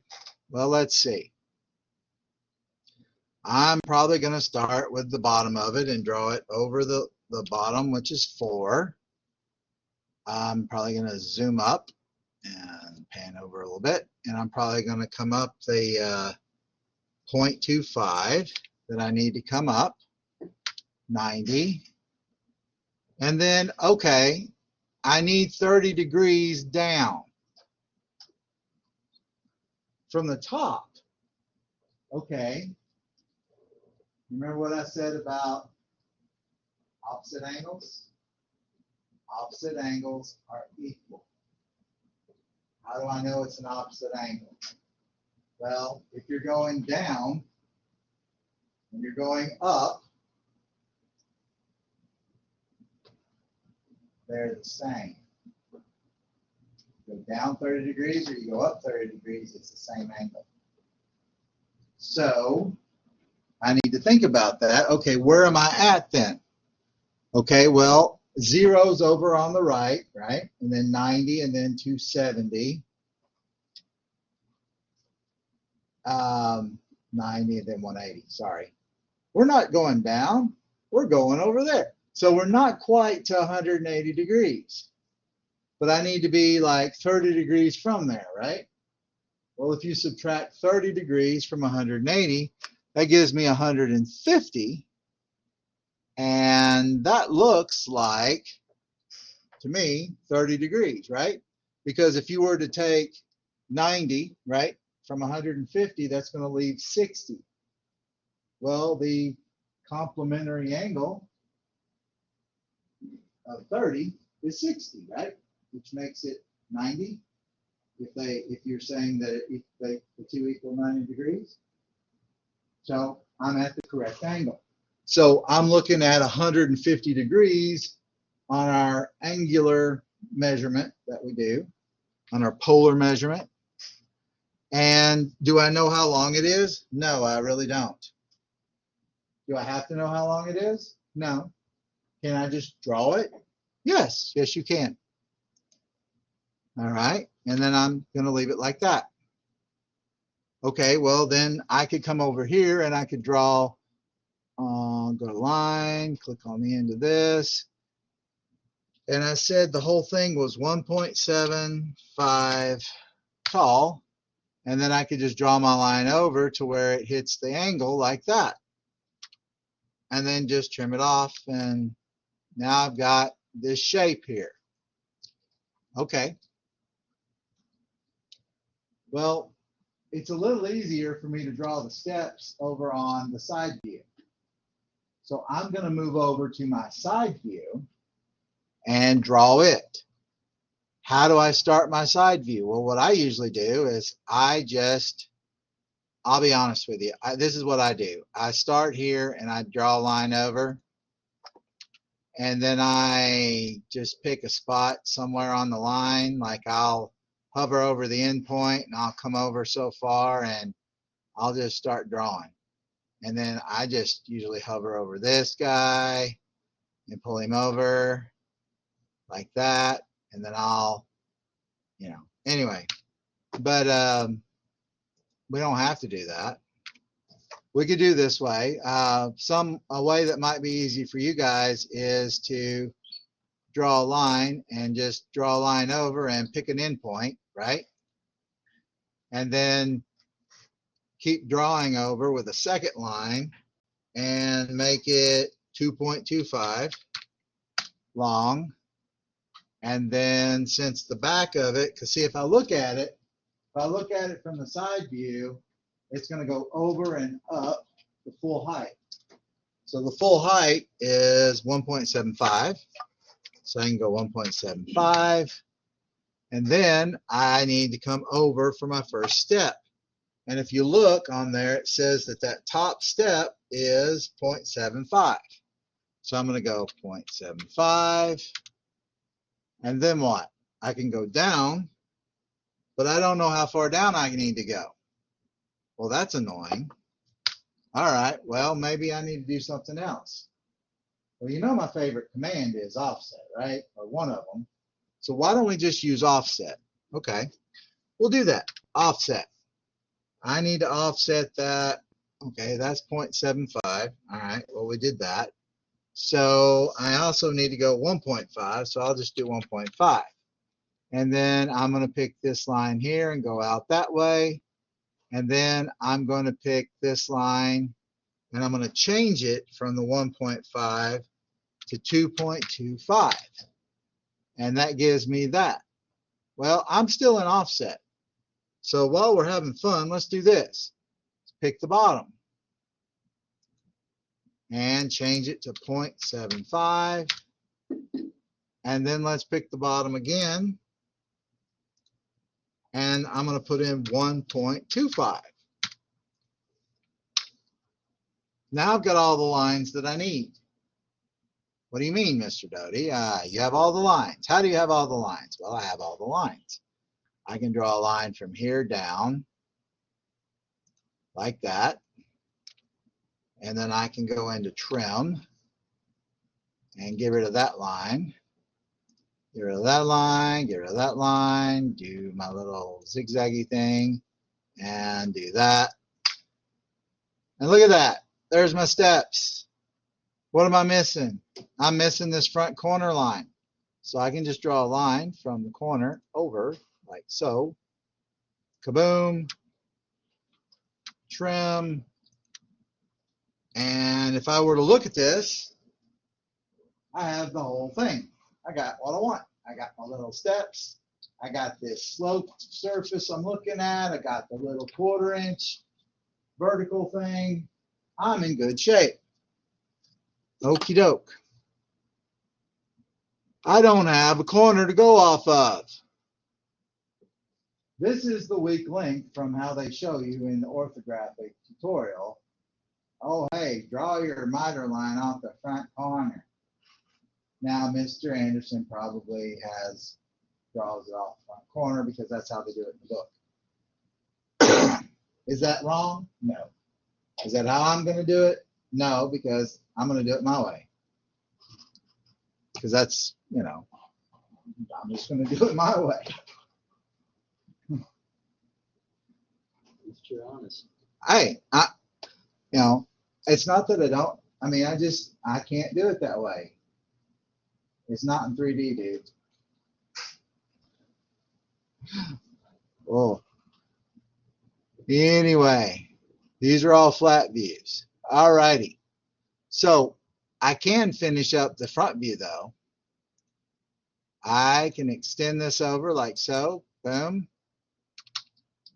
Well, let's see. I'm probably going to start with the bottom of it and draw it over the bottom, which is 4. I'm probably going to zoom up and pan over a little bit. And I'm probably going to come up the 0.25 that I need to come up, 90. And then, okay, I need 30 degrees down from the top. Okay. Remember what I said about opposite angles? Opposite angles are equal. How do I know it's an opposite angle? Well, if you're going down and you're going up, they're the same. You go down 30 degrees or you go up 30 degrees, it's the same angle. So I need to think about that. Okay, where am I at then? Okay, well, 0's over on the right, right? And then 90 and then 270. 90 and then 180, sorry. We're not going down, we're going over there. So we're not quite to 180 degrees. But I need to be like 30 degrees from there, right? Well, if you subtract 30 degrees from 180, that gives me 150. And that looks like, to me, 30 degrees, right? Because if you were to take 90, right, from 150, that's going to leave 60. Well, the complementary angle of 30 is 60, right? Which makes it 90 if you're saying that if the two equal 90 degrees. So I'm at the correct angle. So I'm looking at 150 degrees on our angular measurement that we do, on our polar measurement. And do I know how long it is? No, I really don't. Do I have to know how long it is? No. Can I just draw it? Yes, yes you can. All right, and then I'm going to leave it like that. Okay, well then I could come over here and I could draw, go to line, click on the end of this, and I said the whole thing was 1.75 tall, and then I could just draw my line over to where it hits the angle like that, and then just trim it off, and now I've got this shape here. Okay. Well, it's a little easier for me to draw the steps over on the side view. So I'm going to move over to my side view and draw it. How do I start my side view? Well, what I usually do is I'll be honest with you, this is what I do. I start here and I draw a line over, and then I just pick a spot somewhere on the line, like I'll hover over the end point and I'll come over so far and I'll just start drawing. And then I just usually hover over this guy and pull him over like that, and then I'll, anyway, but we don't have to do that. We could do this way. A way that might be easy for you guys is to draw a line and just draw a line over and pick an endpoint, right? And then keep drawing over with a second line and make it 2.25 long. And then since the back of it, because see, if I look at it from the side view, it's going to go over and up the full height. So the full height is 1.75. So I can go 1.75. And then I need to come over for my first step. And if you look on there, it says that top step is 0.75. So I'm going to go 0.75. And then what? I can go down, but I don't know how far down I need to go. Well, that's annoying. All right, well, maybe I need to do something else. Well, you know my favorite command is offset, right? Or one of them. So why don't we just use offset? Okay, we'll do that. Offset. I need to offset that. Okay, that's 0.75. All right, well, we did that. So I also need to go 1.5, so I'll just do 1.5. And then I'm going to pick this line here and go out that way. And then I'm going to pick this line and I'm going to change it from the 1.5 to 2.25. And that gives me that. Well, I'm still in offset. So while we're having fun, let's do this. Let's pick the bottom and change it to 0.75. And then let's pick the bottom again. And I'm going to put in 1.25. Now I've got all the lines that I need. What do you mean, Mr. Doty? You have all the lines. How do you have all the lines? Well, I have all the lines. I can draw a line from here down like that. And then I can go into trim and get rid of that line. Get rid of that line, get rid of that line, do my little zigzaggy thing, and do that. And look at that. There's my steps. What am I missing? I'm missing this front corner line. So I can just draw a line from the corner over, like so. Kaboom. Trim. And if I were to look at this, I have the whole thing. I got what I want. I got my little steps. I got this sloped surface I'm looking at. I got the little 1/4 inch vertical thing. I'm in good shape. Okie doke. I don't have a corner to go off of. This is the weak link from how they show you in the orthographic tutorial. Oh, hey, draw your miter line off the front corner. Now, Mr. Anderson probably draws it off the front corner because that's how they do it in the book. Is that wrong? No. Is that how I'm going to do it? No, because I'm going to do it my way. Because that's, I'm just going to do it my way. You're honest. Hey, it's not that I don't, I can't do it that way. It's not in 3D, dude. Oh. Anyway, these are all flat views. All righty. So I can finish up the front view though. I can extend this over like so. Boom.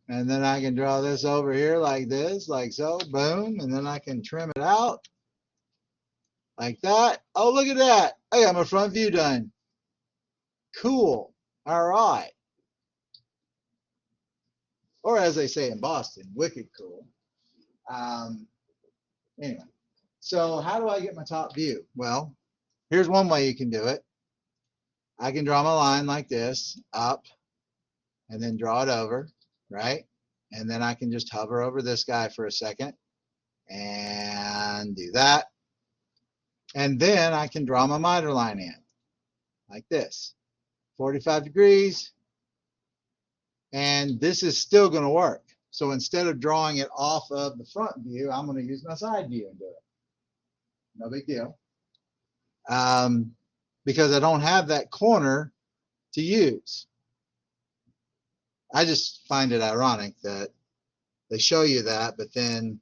And then I can draw this over here like this, like so. Boom. And then I can trim it out like that. Oh, look at that. I got my front view done. Cool. All right. Or as they say in Boston, wicked cool. Anyway, so how do I get my top view? Well, here's one way you can do it. I can draw my line like this, up, and then draw it over, right? And then I can just hover over this guy for a second and do that. And then I can draw my miter line in like this, 45 degrees. And this is still going to work. So instead of drawing it off of the front view, I'm going to use my side view and do it. No big deal. Because I don't have that corner to use. I just find it ironic that they show you that, but then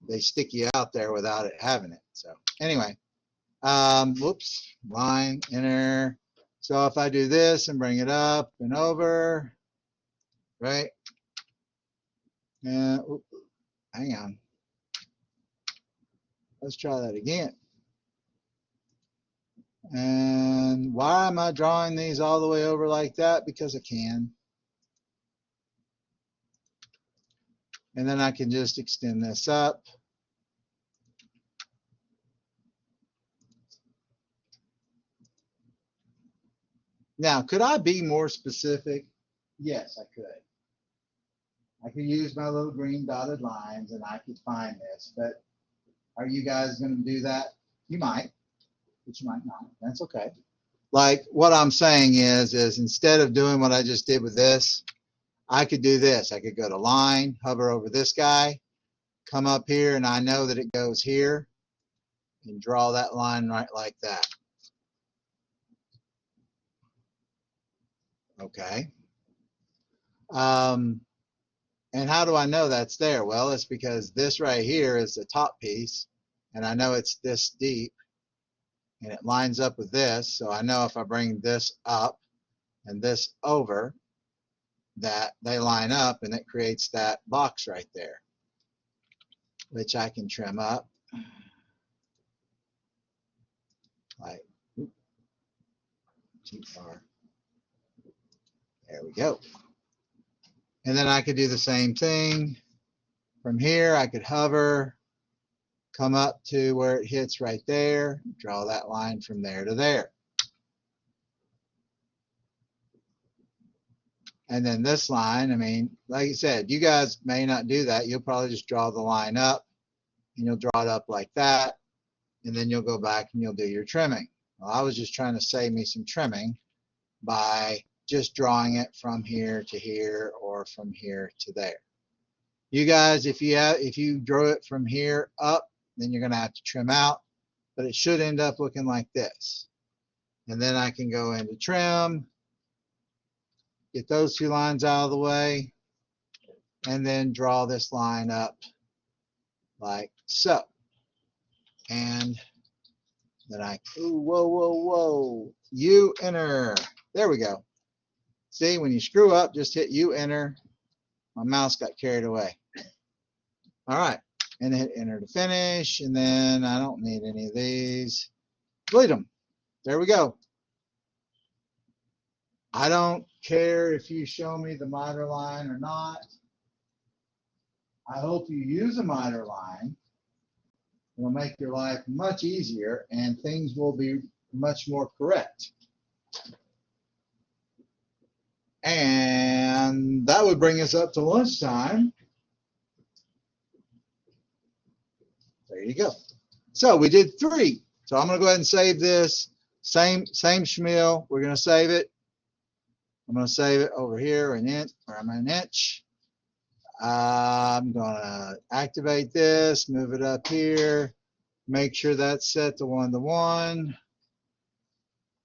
they stick you out there without it having it. So anyway, whoops, line, enter. So if I do this and bring it up and over, right? And hang on. Let's try that again. And why am I drawing these all the way over like that? Because I can. And then I can just extend this up. Now, could I be more specific? Yes, I could. I could use my little green dotted lines and I could find this, but are you guys going to do that? You might, but you might not. That's okay. Like what I'm saying is instead of doing what I just did with this, I could do this. I could go to line, hover over this guy, come up here, and I know that it goes here, and draw that line right like that. Okay. And how do I know that's there? Well, it's because this right here is the top piece, and I know it's this deep, and it lines up with this, so I know if I bring this up and this over, that they line up, and it creates that box right there, which I can trim up. Like, too far. There we go. And then I could do the same thing from here. I could hover, come up to where it hits right there, draw that line from there to there. And then this line, I mean, like I said, you guys may not do that. You'll probably just draw the line up, and you'll draw it up like that, and then you'll go back and you'll do your trimming. Well, I was just trying to save me some trimming by just drawing it from here to here or from here to there. You guys, if you drew it from here up, then you're going to have to trim out, but it should end up looking like this. And then I can go into trim, get those two lines out of the way, and then draw this line up like so. And then whoa, U enter. There we go. See, when you screw up, just hit U enter. My mouse got carried away. All right. and hit enter to finish. And then I don't need any of these. Delete them. There we go. I don't care if you show me the miter line or not. I hope you use a miter line. It'll make your life much easier and things will be much more correct. And that would bring us up to lunchtime. There you go. So we did 3. So I'm going to go ahead and save this. Same schmeal. We're going to save it. I'm going to save it over here in int, where I'm an inch. I'm going to activate this, move it up here, make sure that's set to 1:1.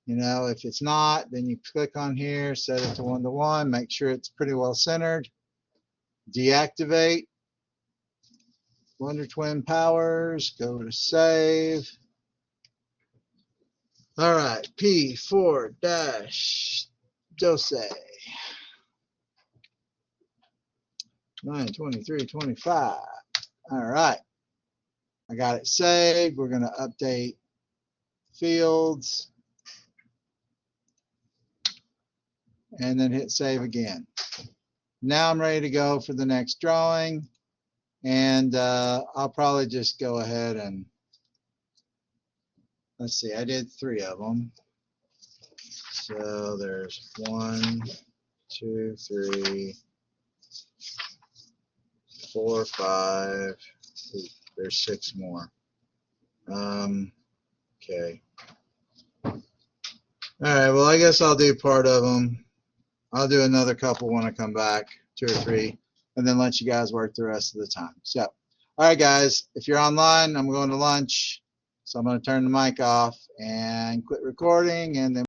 You know, if it's not, then you click on here, set it to 1:1, make sure it's pretty well centered. Deactivate. Wonder Twin powers, go to save. All right, P4-12. 9/23/25. All right. I got it saved. We're going to update fields. And then hit save again. Now I'm ready to go for the next drawing. And I'll probably just go ahead and, let's see, I did 3 of them. So there's 1, 2, 3, 4, 5. Ooh, there's 6 more. Okay. All right, well, I guess I'll do part of them. I'll do another couple when I come back, 2 or 3, and then let you guys work the rest of the time. So, all right, guys, if you're online, I'm going to lunch. So I'm going to turn the mic off and quit recording, and then